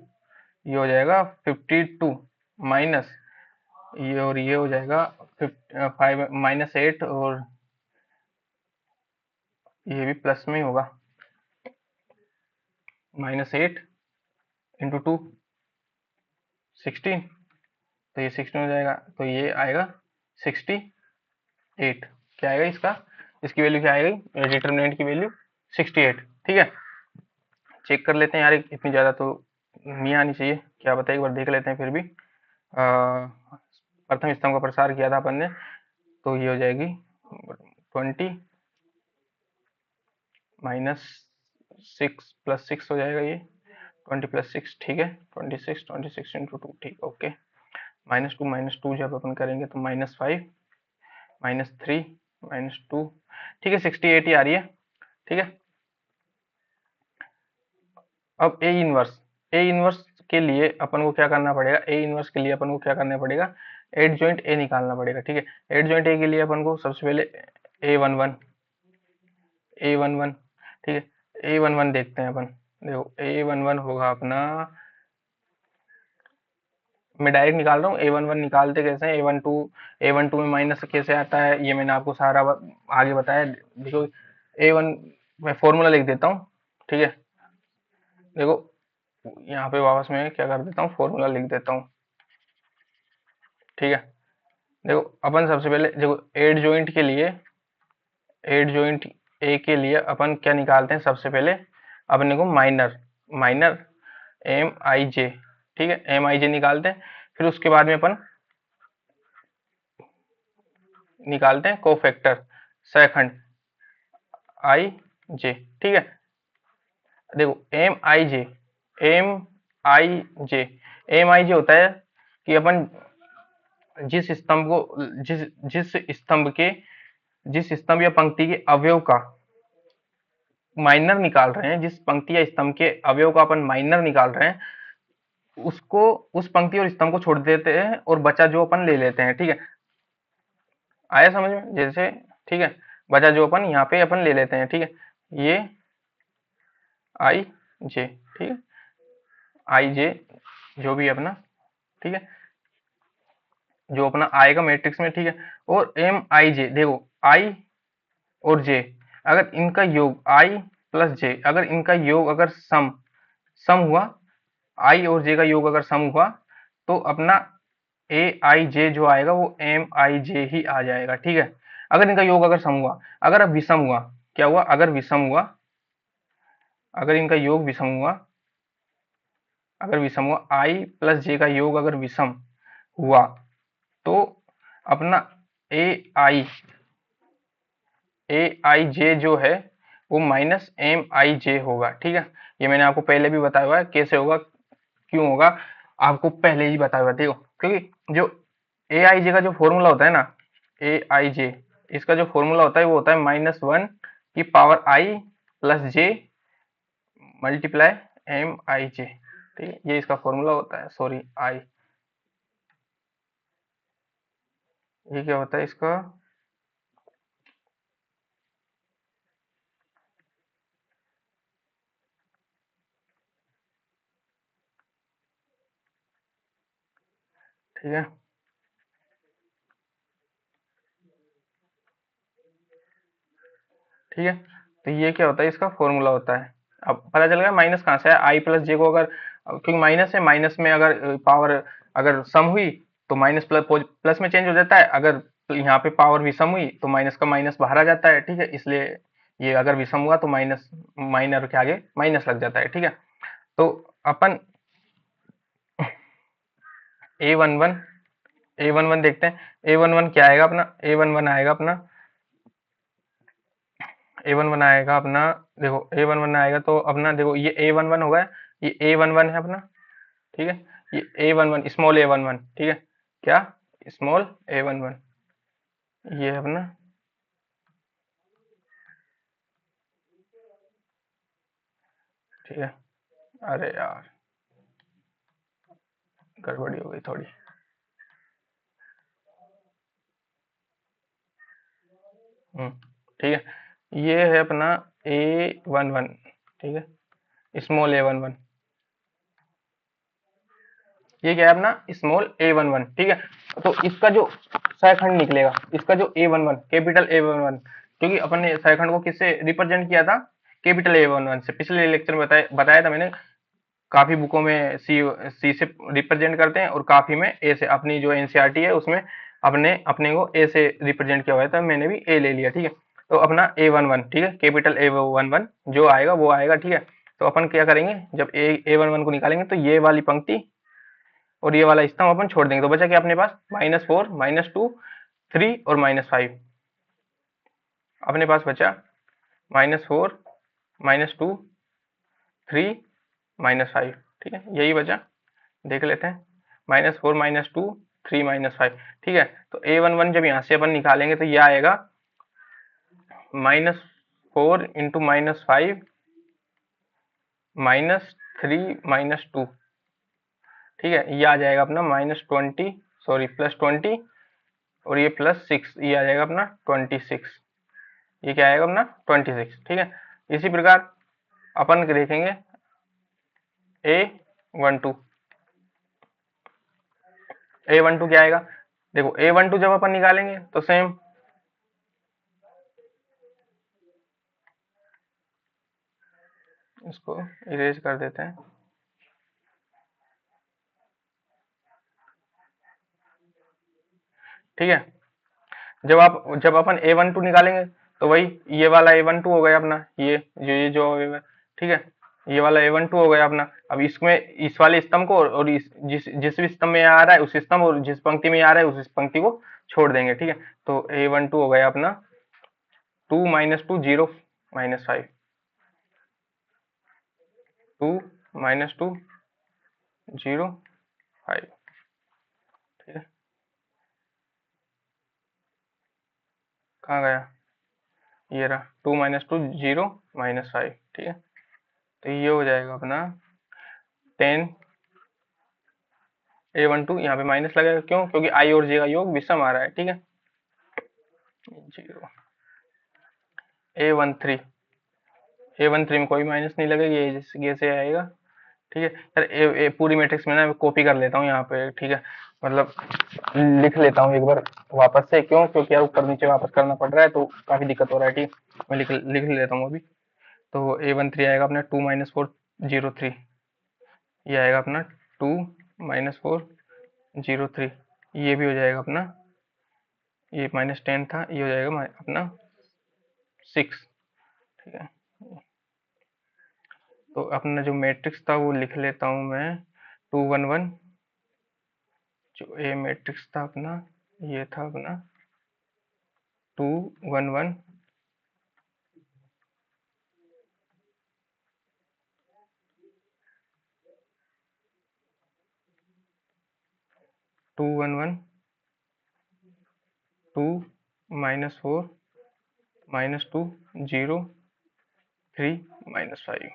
ये हो जाएगा 52 माइनस, ये और ये हो जाएगा 5 -8 और ये भी प्लस में ही होगा, -8 इंटू 2 16, तो ये 16 हो जाएगा, तो ये आएगा 68। क्या आएगा इसका, इसकी वैल्यू क्या आएगी, डिटरमिनेंट की वैल्यू 68। ठीक है, चेक कर लेते हैं यार, इतनी ज़्यादा तो नहीं आनी चाहिए, क्या पता एक बार देख लेते हैं फिर भी। प्रथम स्तंभ का प्रसार किया था अपन ने, तो ये हो जाएगी 20 -6 + 6 हो जाएगा, ये 20 + 6। ठीक है, 26 इंटू 2। ठीक, ओके, -2 जब अपन करेंगे तो -5 -3 -2, ठीक है, 68 ही आ रही है। ठीक है, अब ए इनवर्स के लिए अपन को क्या करना पड़ेगा, ए इनवर्स के लिए अपन को क्या करना पड़ेगा, एड जॉइंट ए निकालना पड़ेगा। ठीक है, एड जॉइंट ए के लिए अपन को सबसे पहले A11 A11, ठीक है, A11 देखते हैं अपन। देखो A11 होगा अपना, मैं डायरेक्ट निकाल रहा हूँ, A11 निकालते कैसे हैं, A12 में माइनस कैसे आता है, ये मैंने आपको सारा आगे बताया। देखो A1 मैं फॉर्मूला लिख देता हूँ। ठीक है, देखो यहाँ पे वापस मैं क्या कर देता हूँ, फॉर्मूला लिख देता हूँ। ठीक है, देखो अपन सबसे पहले देखो एड जॉइंट के लिए, एड जॉइंट ए के लिए अपन क्या निकालते हैं, सबसे पहले अपने को माइनर MIJ, ठीक है, MIJ निकालते हैं, फिर उसके बाद में अपन निकालते हैं कोफैक्टर सहखंड IJ। ठीक है, देखो एम आई जे होता है कि अपन जिस स्तंभ को जिस स्तंभ या पंक्ति के अवयव का माइनर निकाल रहे हैं, जिस पंक्ति या स्तंभ के अवयव का अपन माइनर निकाल रहे हैं, उसको, उस पंक्ति और स्तंभ को छोड़ देते हैं और बचा जो अपन ले लेते हैं। ठीक है, आया समझ में जैसे, ठीक है, बचा जो अपन यहाँ पे अपन ले लेते हैं। ठीक है, ये IJ, ठीक है, IJ जो भी अपना, ठीक है, जो अपना आएगा मैट्रिक्स में। ठीक है, और MIJ देखो I और J, अगर इनका योग I + J, अगर इनका योग अगर सम हुआ, I और J का योग अगर सम हुआ, तो अपना AIJ जो आएगा वो MIJ ही आ जाएगा। ठीक है, अगर इनका योग अगर सम हुआ, अगर अब विषम हुआ, क्या हुआ, अगर विषम हुआ, अगर इनका योग विषम हुआ, अगर विषम हुआ, I + J का योग अगर विषम हुआ, तो अपना AIJ जो है वो माइनस एम आई जे होगा। ठीक है, ये मैंने आपको पहले भी बताया हुआ है कैसे होगा, क्यों होगा, आपको पहले ही बताया हुआ है। देखो, क्योंकि जो ए आई जे का जो फॉर्मूला होता है ना, ए आई जे, इसका जो फॉर्मूला होता है वो होता है -1 की पावर आई प्लस जे मल्टीप्लाई एम आई जे। ठीक है, ये इसका फॉर्मूला होता है, सॉरी आई, ये क्या होता है इसका, ठीक है। ठीक है, तो ये क्या होता है, इसका फॉर्मूला होता है। अब पता चल गया माइनस कहाँ से है, आई प्लस जे को अगर, क्योंकि माइनस है, माइनस में अगर पावर अगर सम हुई तो माइनस प्लस प्लस में चेंज हो जाता है, अगर यहाँ पे पावर विषम हुई तो माइनस का माइनस बाहर आ जाता है। ठीक है, इसलिए ये अगर विषम हुआ तो माइनस, माइनर के आगे माइनस लग जाता है। ठीक है, तो अपन A one one, A one one देखते हैं। ए वन वन क्या आएगा अपना, ए वन वन आएगा अपना, ए वन वन आएगा अपना, देखो ए वन वन आएगा तो अपना, देखो ये ए वन वन होगा, ये ए वन वन है अपना। ठीक है, ये A one one, small A one one. ठीक है, क्या, स्मॉल ए वन वन, ये है अपना। ठीक है, अरे यार गड़बड़ी हो गई थोड़ी। ठीक है, ये है अपना ए वन वन। ठीक है, स्मॉल ए वन वन, ये क्या है अपना स्मॉल ए वन वन। ठीक है, तो इसका जो सहखंड निकलेगा, इसका जो A one one, capital A one one, क्योंकि अपन ने सहखंड को किससे रिप्रेजेंट किया था, कैपिटल ए वन वन से, पिछले लेक्चर में बताया था मैंने। काफी बुकों में सी सी से रिप्रेजेंट करते हैं और काफी में ए से, अपनी जो एनसीईआरटी है उसमें अपने अपने को ए से रिप्रेजेंट किया हुआ है, तो मैंने भी ए ले लिया। ठीक है, तो अपना ए वन वन, ठीक है, कैपिटल ए वन वन जो आएगा वो आएगा। ठीक है, तो अपन क्या करेंगे, जब ए वन वन को निकालेंगे तो ये वाली पंक्ति और ये वाला स्तंभ अपन छोड़ देंगे, तो बचा क्या अपने पास, -4 -2 3 और -5। अपने पास बचा -4 -2 3 -5। ठीक है, यही बचा, देख लेते हैं, -4 -2 3 -5। ठीक है, तो ए वन वन जब यहाँ से अपन निकालेंगे तो ये आएगा -4 इंटू -5 -3 -2। ठीक है, ये आ जाएगा अपना -20, सॉरी +20, और ये +6, ये आ जाएगा अपना 26। ये क्या आएगा अपना 26। ठीक है, इसी प्रकार अपन देखेंगे ए one two, A one two क्या आएगा, देखो ए वन टू जब अपन निकालेंगे तो सेम, इसको इरेज कर देते हैं। ठीक है, जब अपन ए वन टू निकालेंगे तो वही ये वाला ए वन टू हो गया अपना, ये जो ठीक है, ये वाला ए वन टू हो गया अपना। अब इसमें इस वाले स्तंभ को और जिस जिस भी स्तंभ में आ रहा है उस स्तंभ, और जिस पंक्ति में आ रहा है उस पंक्ति को छोड़ देंगे। ठीक है, तो ए वन टू हो गया अपना 2 -2 0 -5, 2 -2 0 5। ठीक है, कहाँ गया, ये रहा 2 -2 0 -5। ठीक है, तो ये हो जाएगा अपना 10, ए वन टू, यहाँ पे माइनस लगेगा, क्यों, क्योंकि आई और जे का योग विषम आ रहा है। ठीक है, 0, ए वन थ्री, ए वन थ्री में कोई माइनस नहीं लगेगी, ये जैसे आएगा। ठीक है यार, पूरी मैट्रिक्स में ना कॉपी कर लेता हूँ यहाँ पे। ठीक है, मतलब लिख लेता हूँ एक बार वापस से, क्यों, क्योंकि यार ऊपर नीचे वापस करना पड़ रहा है तो काफी दिक्कत हो रहा है। ठीक है, मैं लिख लेता हूँ अभी। तो ए वन थ्री आएगा अपना 2 -4 0 3, ये आएगा अपना 2 -4 0 3, ये भी हो जाएगा अपना, ये -10 था, ये हो जाएगा अपना 6। ठीक है, तो अपना जो मैट्रिक्स था वो लिख लेता हूँ मैं, 2 1 1, जो ए मैट्रिक्स था अपना, ये था अपना 2 1 1 2 1 1 2 -4 -2 0 3 -5।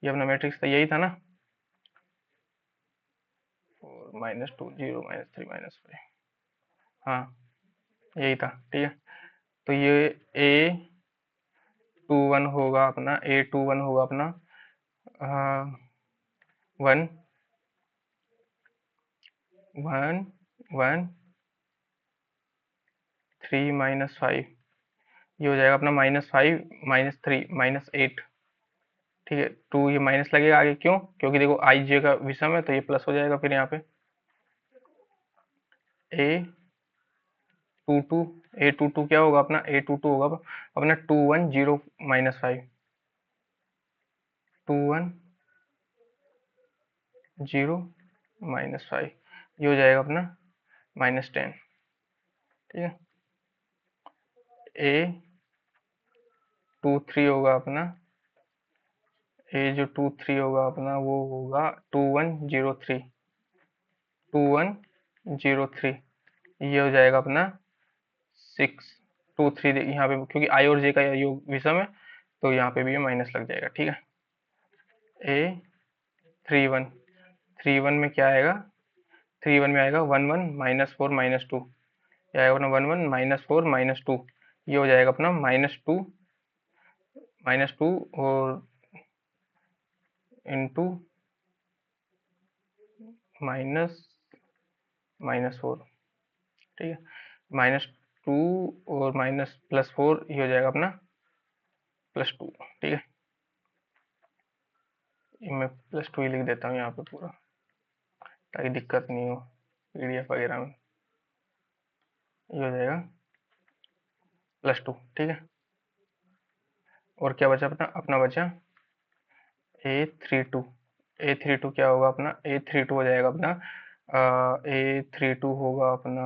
ये अपना मैट्रिक्स था, यही था ना, 4 -2 0 -3 -5। हाँ यही था, ठीक है। तो ये A21 होगा अपना, A21 होगा अपना 1 1 1 3 -5। ये हो जाएगा अपना -5 -3 -8। ठीक है, 2 ये माइनस लगेगा आगे, क्यों? क्योंकि देखो आई जे का विषम है तो ये प्लस हो जाएगा फिर यहाँ पे। A22 A22 क्या होगा अपना, A22 होगा अपना 210 -5 210 -5। ये हो जाएगा अपना -10। ठीक है, A23 होगा अपना, A23 होगा अपना वो होगा 2103 2103। ये हो जाएगा अपना 623। यहाँ पे क्योंकि आई और जे का योग विषम है तो यहाँ पे भी ये माइनस लग जाएगा। ठीक है, A31 31 में क्या आएगा, 31 में आएगा 11 -4 -2। ये आएगा अपना 11 -4 -2। ये हो जाएगा अपना -2 और इंटू माइनस -4। ठीक है, -2 और +4, ये हो जाएगा अपना +2। ठीक है, ये मैं +2 ही लिख देता हूँ यहाँ पे पूरा, ताकि दिक्कत नहीं हो पीडीएफ वगैरह में। ये हो जाएगा +2। ठीक है, और क्या बचा अपना, बचा A32। A32 क्या होगा अपना, A32 हो जाएगा अपना A32 होगा अपना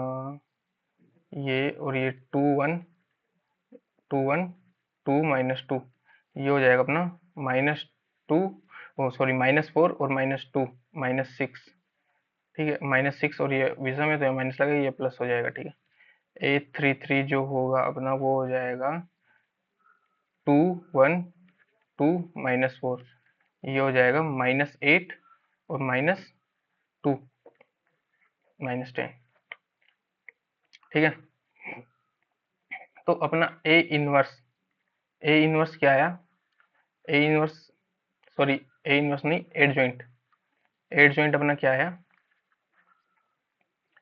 ये, और ये 2 1 -2 ये हो जाएगा अपना -2, ओ सॉरी -4 और -2 -6। ठीक है, -6 और ये विषम है तो ये माइनस लगेगा, ये प्लस हो जाएगा। ठीक है, A33 जो होगा अपना वो हो जाएगा 2 1 2 -4। ये हो जाएगा -8 और -2 -10। ठीक है, तो अपना ए इनवर्स क्या आया, A inverse sorry A inverse नहीं, एड जॉइंट अपना क्या है,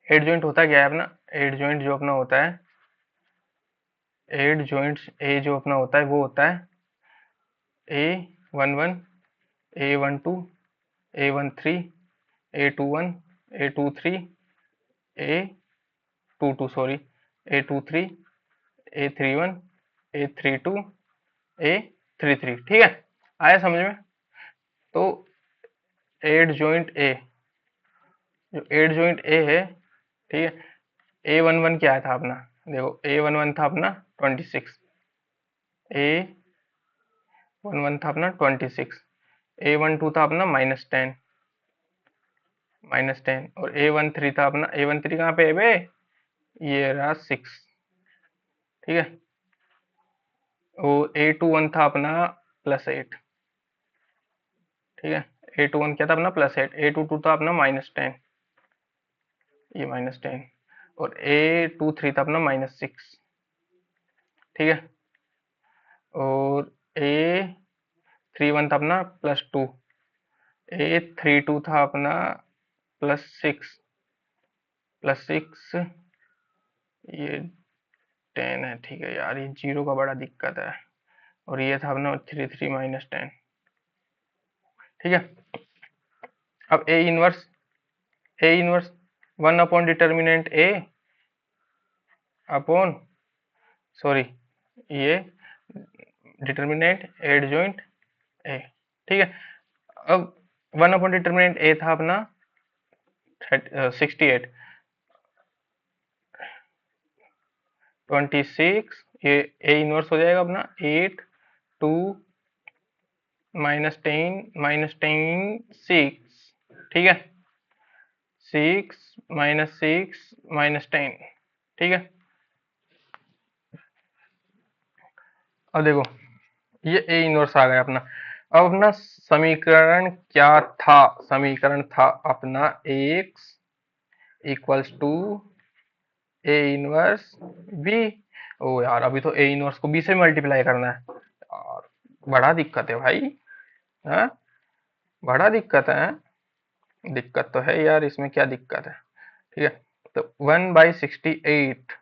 एड जॉइंट होता क्या है अपना, एड जॉइंट जो अपना होता है, एड जॉइंट ए जो अपना होता है वो होता है A11 A12 A13 A21 A23 A22 sorry A23 A31 A32 A33। ठीक है, आया समझ में? तो एड जॉइंट ए, जो एड जॉइंट ए है, ठीक है, A11 क्या था अपना, देखो A11 था अपना 26, A11 था अपना 26, A12 था अपना -10 और A13 था अपना, A13 कहाँ पे है बे, ये रहा 6। ठीक है, और A21 था अपना +8। ठीक है, A21 क्या था अपना +8, A22 था अपना -10, ये -10, और A23 था अपना -6। ठीक है, और A31 था अपना +2, A32 था अपना +6 ये 10 है। ठीक है यार, ये जीरो का बड़ा दिक्कत है, और ये था अपना 3 -10। ठीक है, अब A inverse 1 upon determinant A upon sorry ये डिटर्मिनेंट एड जॉइंट ए। ठीक है, अब 1 अपॉन डिटर्मिनेंट ए था अपना 68 26, ये ए इनवर्स हो जाएगा अपना 8 2 -10 -10 6। ठीक है, 6 - 6 - 10, ठीक है। अब देखो ये ए इनवर्स आ गया अपना। अब अपना समीकरण क्या था? समीकरण था अपना X equals to A inverse B. ओ यार, अभी तो ए इनवर्स को बी से मल्टीप्लाई करना है और बड़ा दिक्कत है भाई। हाँ, बड़ा दिक्कत है। दिक्कत तो है यार, इसमें क्या दिक्कत है? ठीक है, तो 1/68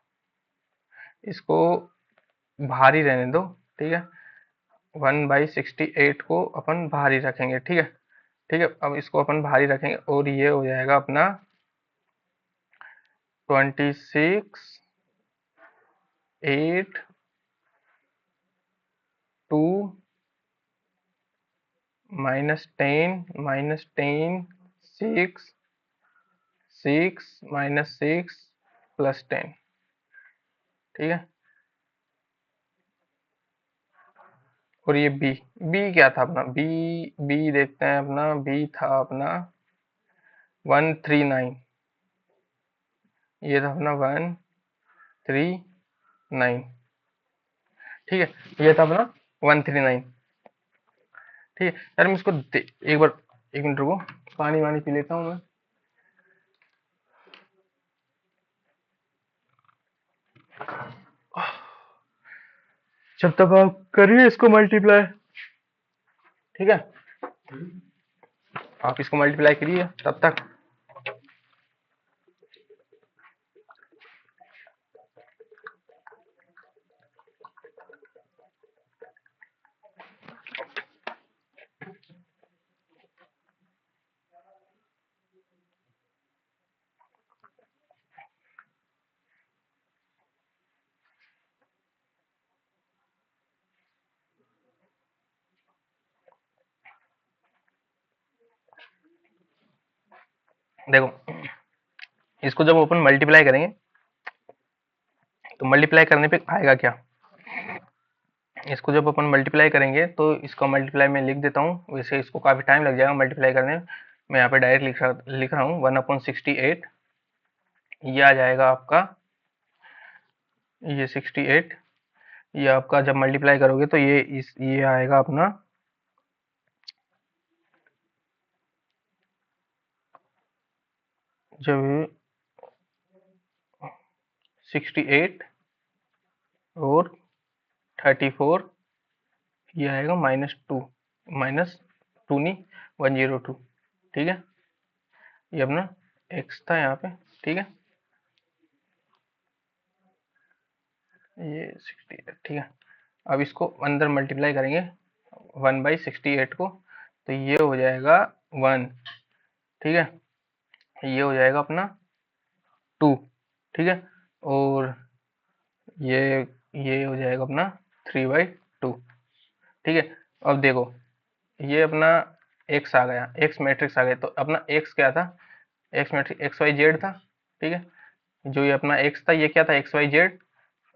इसको भारी रहने दो, ठीक है। 1/68 को अपन भारी रखेंगे, ठीक है। ठीक है, अब इसको अपन भारी रखेंगे और ये हो जाएगा अपना 26/8 -10 6 6 - 6 + 10, ठीक है। और ये बी, बी क्या था अपना? बी, बी देखते हैं अपना। बी था अपना 139, ये था अपना 139, ठीक है। ये था अपना 139, ठीक है। यार मैं इसको एक बार, 1 मिनट रुको, पानी वानी पी लेता हूँ मैं। जब तक आप करिए इसको मल्टीप्लाई, ठीक है। आप इसको मल्टीप्लाई करिए तब तक। देखो, इसको जब अपन मल्टीप्लाई करेंगे तो मल्टीप्लाई करने पे आएगा क्या? इसको जब अपन मल्टीप्लाई करेंगे तो इसको मल्टीप्लाई में लिख देता हूँ, वैसे इसको काफ़ी टाइम लग जाएगा मल्टीप्लाई करने में। मैं यहाँ पे डायरेक्ट लिख रहा हूँ 1/68। ये आ जाएगा आपका, ये 68। ये आपका जब मल्टीप्लाई करोगे तो ये आएगा अपना, जब 68 और 34, ये आएगा -2, -2 नहीं, 102, ठीक है। ये अपना एक्स था यहाँ पे, ठीक है। ये 68, ठीक है। अब इसको अंदर मल्टीप्लाई करेंगे 1/68 को, तो ये हो जाएगा 1, ठीक है। ये हो जाएगा अपना 2, ठीक है। और ये ये हो जाएगा अपना 3/2, ठीक है। अब देखो, ये अपना एक्स आ गया, एक्स मैट्रिक्स आ गया। तो अपना एक्स क्या था? X matrix X Y Z था, ठीक है। जो ये अपना एक्स था, ये क्या था? X Y Z.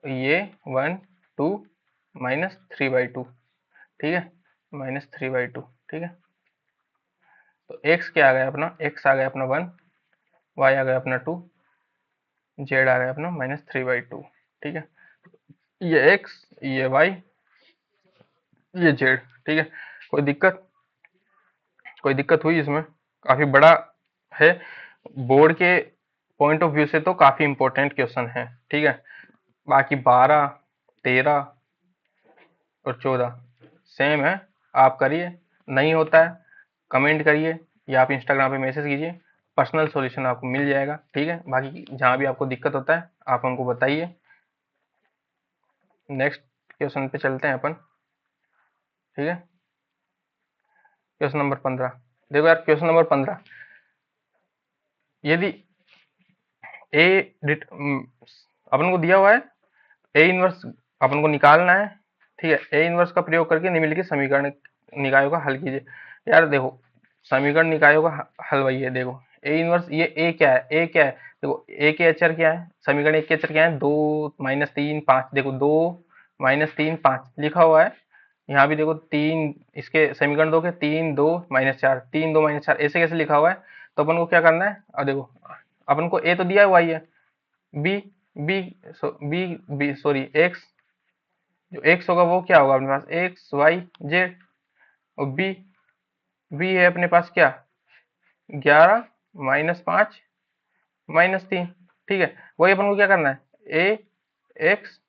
ये 1 2 -3/2, ठीक है। -3/2, ठीक है। तो एक्स क्या आ गया अपना? एक्स आ गया अपना 1, वाई आ गया अपना 2, जेड आ गया अपना -3/2, ठीक है। ये एक्स, ये वाई, ये जेड, ठीक है। कोई दिक्कत? कोई दिक्कत हुई इसमें? काफी बड़ा है, बोर्ड के पॉइंट ऑफ व्यू से तो काफी इंपॉर्टेंट क्वेश्चन है, ठीक है। बाकी 12 13 और 14 सेम है। आप करिए, नहीं होता है कमेंट करिए या आप इंस्टाग्राम पे मैसेज कीजिए, पर्सनल सॉल्यूशन आपको मिल जाएगा, ठीक है। बाकी जहाँ भी आपको दिक्कत होता है आप हमको बताइए। नेक्स्ट क्वेश्चन पे चलते हैं अपन, ठीक है। क्वेश्चन नंबर 15, देखो यार क्वेश्चन नंबर 15, यदि ए अपन को दिया हुआ है ए इनवर्स, अपन को निकालना है, ठीक है। ए इनवर्स का प्रयोग करके निम्नलिखित समीकरण निकायों का हल कीजिए। यार देखो, समीकरण निकायों का हल वही है। देखो ए इनवर्स, ये ए क्या है? ए क्या है? देखो ए के अचर क्या है? समीकरण एक के अचर क्या है? 2 -3 5। देखो 2 -3 5 लिखा हुआ है। यहाँ भी देखो 3, इसके समीकरण 2 के 3 2 -4, 3 2 -4 ऐसे कैसे लिखा हुआ है? तो अपन को क्या करना है, अब देखो अपन को ए तो दिया हुआ ही है, B B B B sorry X, जो एक्स होगा वो क्या होगा अपने पास, एक्स वाई जेड, और बी बी है अपने पास क्या, 11 -5 -3, ठीक है। वही अपन को क्या करना है, ए एक्स,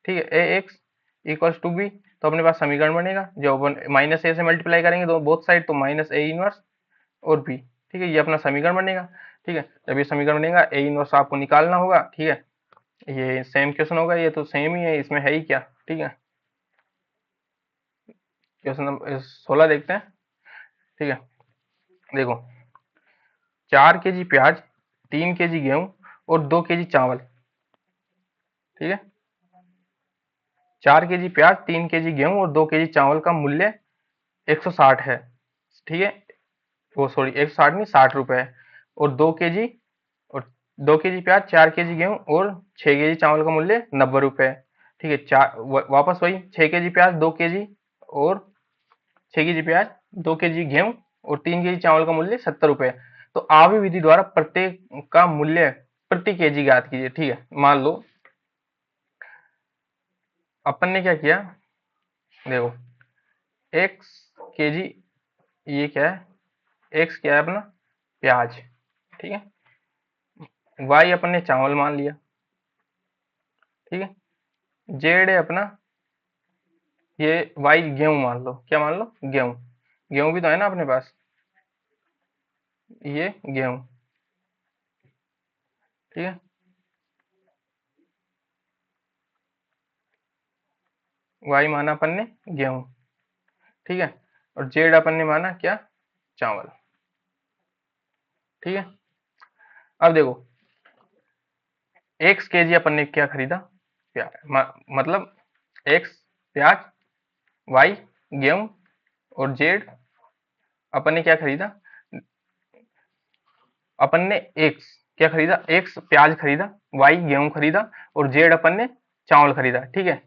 ठीक है, A X equals to B, तो अपने पास समीकरण बनेगा, जो अपन माइनस ए से मल्टीप्लाई करेंगे दो बोथ साइड, तो माइनस ए इनवर्स और बी, ठीक है, ये अपना समीकरण बनेगा, ठीक है। जब ये समीकरण बनेगा ए इनवर्स आपको निकालना होगा, ठीक है। ये सेम क्वेश्चन होगा, ये तो सेम ही है, इसमें है ही क्या, ठीक है। क्वेश्चन नंबर 16 देखते हैं, ठीक है। देखो 4 kg प्याज, 3 kg गेहूं और 2 kg चावल, ठीक है। 4 kg प्याज, 3 kg गेहूं और 2 kg चावल का मूल्य 160 है, ठीक है। वो सॉरी 160 नहीं, 60 रुपए है। और 2 kg, और 2 kg प्याज, 4 kg गेहूं और 6 kg चावल का मूल्य 90 रुपए है, ठीक है। वापस वही 6 kg प्याज, 2 kg और 6 kg प्याज, 2 kg गेहूं और 3 kg चावल का मूल्य 70 रुपए है। तो आवी विधि द्वारा प्रत्येक का मूल्य प्रति केजी ज्ञात कीजिए, ठीक है। मान लो अपन ने क्या किया, देखो एक्स केजी, ये क्या है, एक्स क्या है अपना प्याज, ठीक है। वाई अपन ने चावल मान लिया, ठीक है। जेड है अपना, ये वाई गेहूं मान लो, क्या मान लो, गेहूं, गेहूं भी तो है ना अपने पास, ये गेहूं, ठीक है। वाई माना अपन ने गेहूं, ठीक है। और जेड अपन ने माना क्या, चावल, ठीक है। अब देखो एक्स केजी अपन ने क्या खरीदा, मतलब एक्स प्याज, वाई गेहूं और जेड अपन ने क्या खरीदा, अपन ने एक्स क्या खरीदा, एक्स प्याज खरीदा, वाई गेहूं खरीदा और जेड अपन ने चावल खरीदा, ठीक है।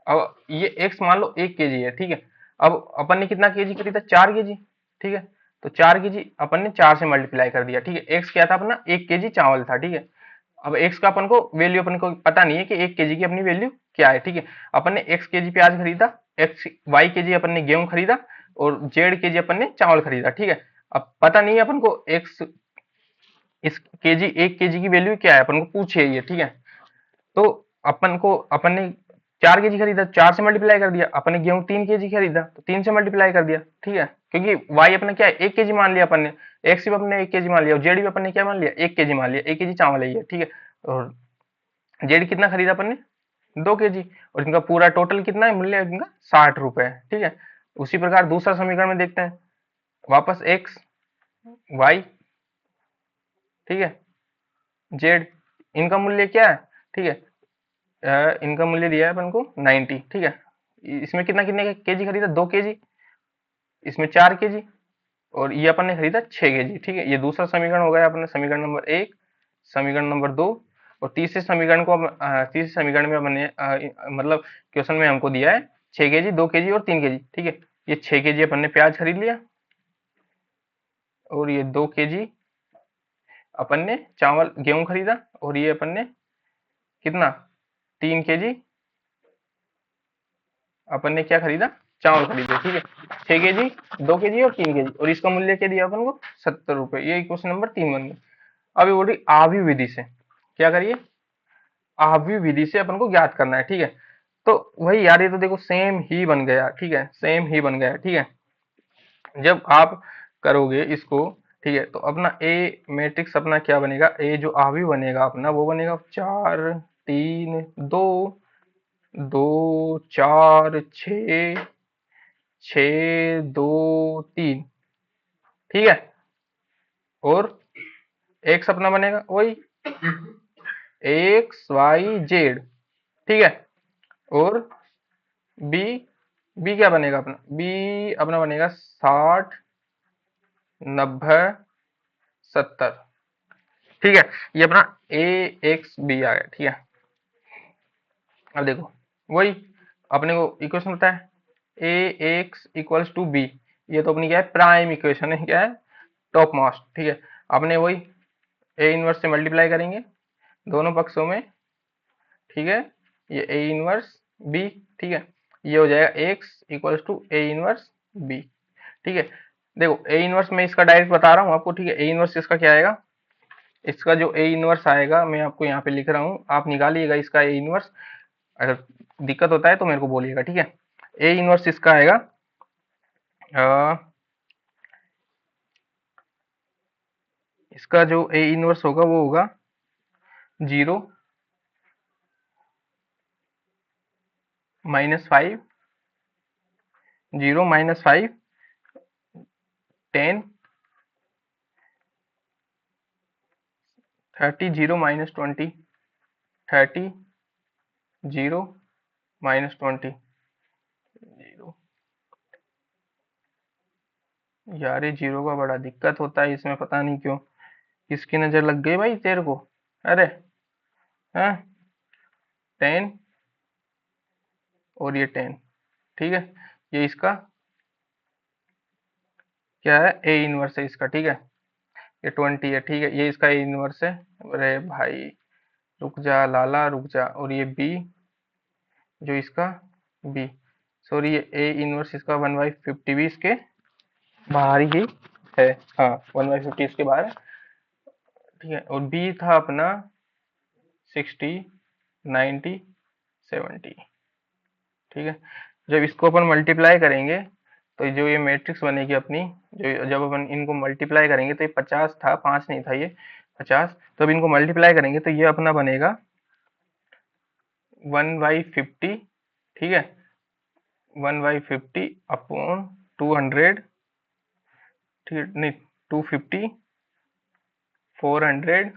अब ये एक्स मान लो 1 kg है, ठीक है। अब अपन ने कितना केजी खरीदा, 4 kg, ठीक है। तो 4 kg अपन ने 4 से मल्टीप्लाई कर दिया, ठीक है। एक्स क्या था अपना, 1 kg चावल था, ठीक है। अब एक्स का अपन को वैल्यू अपन को पता नहीं है कि 1 kg की अपनी वैल्यू क्या है, ठीक है। अपन ने एक्स केजी प्याज खरीदा, एक्स वाई केजी अपन ने गेहूं खरीदा और जेड केजी अपन ने चावल खरीदा, ठीक है। अब पता नहीं है अपन को एक्स, इस केजी 1 kg की वैल्यू क्या है, अपन को पूछे ये, ठीक है। तो अपन ने 4 kg खरीदा, 4 से मल्टीप्लाई कर दिया। अपन ने गेहूं 3 kg खरीदा तो 3 से मल्टीप्लाई कर दिया, ठीक है। क्योंकि वाई अपने क्या है, 1 kg मान लिया अपन ने, एक्स भी अपने 1 kg मान लिया और जेड भी अपन ने क्या मान लिया, 1 kg मान लिया, 1 kg चावल है ये, ठीक है। और जेड कितना खरीदा अपन ने, 2 kg, और इनका पूरा टोटल कितना है, मूल्य इनका 60 रुपए है, ठीक है। उसी प्रकार दूसरा समीकरण में देखते हैं, वापस एक्स वाई, ठीक है, जेड, इनका मूल्य क्या है, ठीक है। इनका मूल्य दिया है अपन को 90, ठीक है। इसमें कितना कितने केजी खरीदा, 2 kg, इसमें 4 kg, और ये अपन ने खरीदा 6 kg, ठीक है। ये दूसरा समीकरण हो गया अपने समीकरण नंबर 1, समीकरण नंबर 2। और तीसरे समीकरण को तीसरे समीकरण में अपने मतलब क्वेश्चन में हमको दिया है 6 kg, 2 kg और 3 kg, ठीक है। ये 6 kg अपन ने प्याज खरीद लिया और ये 2 kg अपन ने चावल गेहूं खरीदा और ये अपन ने कितना, 3 kg अपन ने क्या खरीदा, चावल खरीदे, ठीक है। 6 kg, 2 kg और 3 kg, और इसका मूल्य क्या दिया अपन को, 70 रुपए। ये क्वेश्चन नंबर 3 बन गया। अभी बोल रही आवी विधि से क्या करिए, आवी विधि से अपन को ज्ञात करना है, ठीक है। तो वही यार, ये तो देखो सेम ही बन गया, ठीक है, सेम ही बन गया, ठीक है। जब आप करोगे इसको, ठीक है, तो अपना ए मैट्रिक्स अपना क्या बनेगा, ए जो आवी बनेगा अपना वो बनेगा 4 3 2, 2 4 6 6 2 3, ठीक है। और एक्स अपना बनेगा वही एक्स वाई जेड, ठीक है। और बी, बी क्या बनेगा अपना, बी अपना बनेगा 60 90 70, ठीक है। ये अपना ए एक्स बी आ गया, ठीक है। अब देखो वही अपने को इक्वेशन होता है A X equals to B, ये तो अपनी क्या है, प्राइम इक्वेशन है, क्या है, टॉप मोस्ट, ठीक है। आपने वही ए इनवर्स से मल्टीप्लाई करेंगे दोनों पक्षों में, ठीक है, ये ए इनवर्स बी, ठीक है, ये हो जाएगा X equals to A inverse B, ठीक है। देखो ए इनवर्स मैं इसका डायरेक्ट बता रहा हूँ आपको, ठीक है, ए इनवर्स इसका क्या आएगा, इसका जो ए इनवर्स आएगा मैं आपको यहाँ पे लिख रहा हूँ, आप निकालिएगा इसका ए इनवर्स, अगर दिक्कत होता है तो मेरे को बोलिएगा, ठीक है। ए इनवर्स इसका आएगा इसका जो ए इनवर्स होगा वो होगा 0 -5, 0 -5, 10, 30, 0 -20, 30, 0 -20, 0। यार ये जीरो का बड़ा दिक्कत होता है इसमें, पता नहीं क्यों, किसकी नजर लग गई भाई तेरे को, अरे हाँ, 10 और ये 10, ठीक है, ये इसका क्या है, ए इनवर्स है इसका, ठीक है, ये 20 है, ठीक है, ये इसका ए इनवर्स है। अरे भाई रुक जा लाला रुक जा, और ये बी, जो इसका बी, सॉरी ये ए इनवर्स इसका 1/50 भी इसके बाहर ही है, हाँ 1/50 इसके बाहर है, ठीक है, और बी था अपना 60, 90, 70, ठीक है। जब इसको अपन मल्टीप्लाई करेंगे तो जो ये मैट्रिक्स बनेगी अपनी, जो जब अपन इनको मल्टीप्लाई करेंगे तो ये 50 था, 5 नहीं था ये 50, तो अब इनको मल्टीप्लाई करेंगे तो ये अपना बनेगा 1/50, ठीक है, 1/50 अपॉन 200, ठीक है, नहीं 250, 400,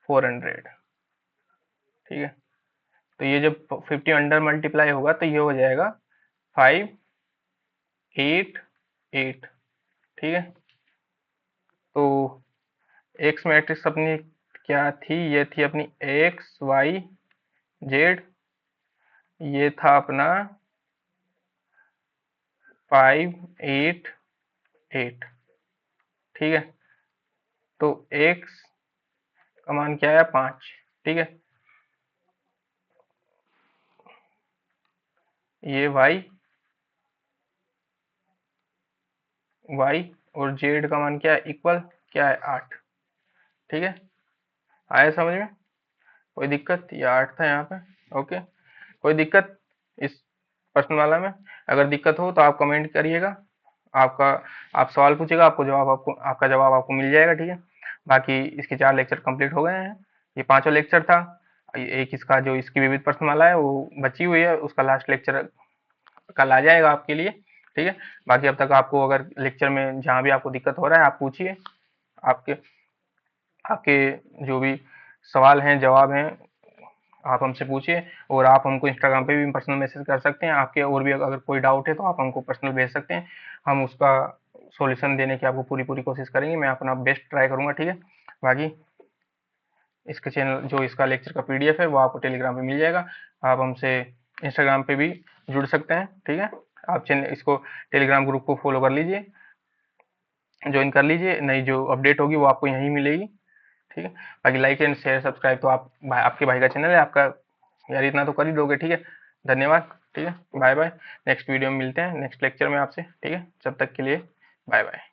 400, ठीक है। तो ये जब 50 अंडर मल्टीप्लाई होगा तो ये हो जाएगा 5, 8, 8, ठीक है। तो एक्स मैट्रिक्स अपनी क्या थी, ये थी अपनी एक्स वाई जेड, ये था अपना 5, 8, 8, ठीक है। तो एक्स का मान क्या है 5, ठीक है, ये वाई, वाई और जेड का मान क्या है, इक्वल क्या है 8, ठीक है, आया समझ में, कोई दिक्कत, ये 8 था यहाँ पे, ओके, कोई दिक्कत इस प्रश्न वाला में, अगर दिक्कत हो तो आप कमेंट करिएगा, आपका आप सवाल पूछेगा, आपको जवाब आपको आपका जवाब आपको मिल जाएगा, ठीक है। बाकी इसके 4 लेक्चर कंप्लीट हो गए हैं, ये पांचों लेक्चर था, एक इसका जो इसकी विविध प्रश्नमाला है वो बची हुई है, उसका लास्ट लेक्चर कल आ जाएगा आपके लिए, ठीक है। बाकी अब तक आपको अगर लेक्चर में जहाँ भी आपको दिक्कत हो रहा है आप पूछिए, आपके आपके जो भी सवाल हैं जवाब हैं आप हमसे पूछिए, और आप हमको इंस्टाग्राम पे भी पर्सनल मैसेज कर सकते हैं, आपके और भी अगर कोई डाउट है तो आप हमको पर्सनल भेज सकते हैं, हम उसका सॉल्यूशन देने की आपको पूरी पूरी कोशिश करेंगे, मैं अपना बेस्ट ट्राई करूंगा, ठीक है। बाकी इसके चैनल जो इसका लेक्चर का पीडीएफ है वो आपको टेलीग्राम पे मिल जाएगा, आप हमसे इंस्टाग्राम पे भी जुड़ सकते हैं, ठीक है। आप चैनल इसको टेलीग्राम ग्रुप को फॉलो कर लीजिए, ज्वाइन कर लीजिए, नई जो अपडेट होगी वो आपको यहीं मिलेगी, ठीक है। बाकी लाइक एंड शेयर सब्सक्राइब तो आपके भाई का चैनल है, आपका यार इतना तो कर ही दोगे, ठीक है। धन्यवाद, ठीक है, बाय बाय, नेक्स्ट वीडियो में मिलते हैं, नेक्स्ट लेक्चर में आपसे, ठीक है, जब तक के लिए बाय बाय।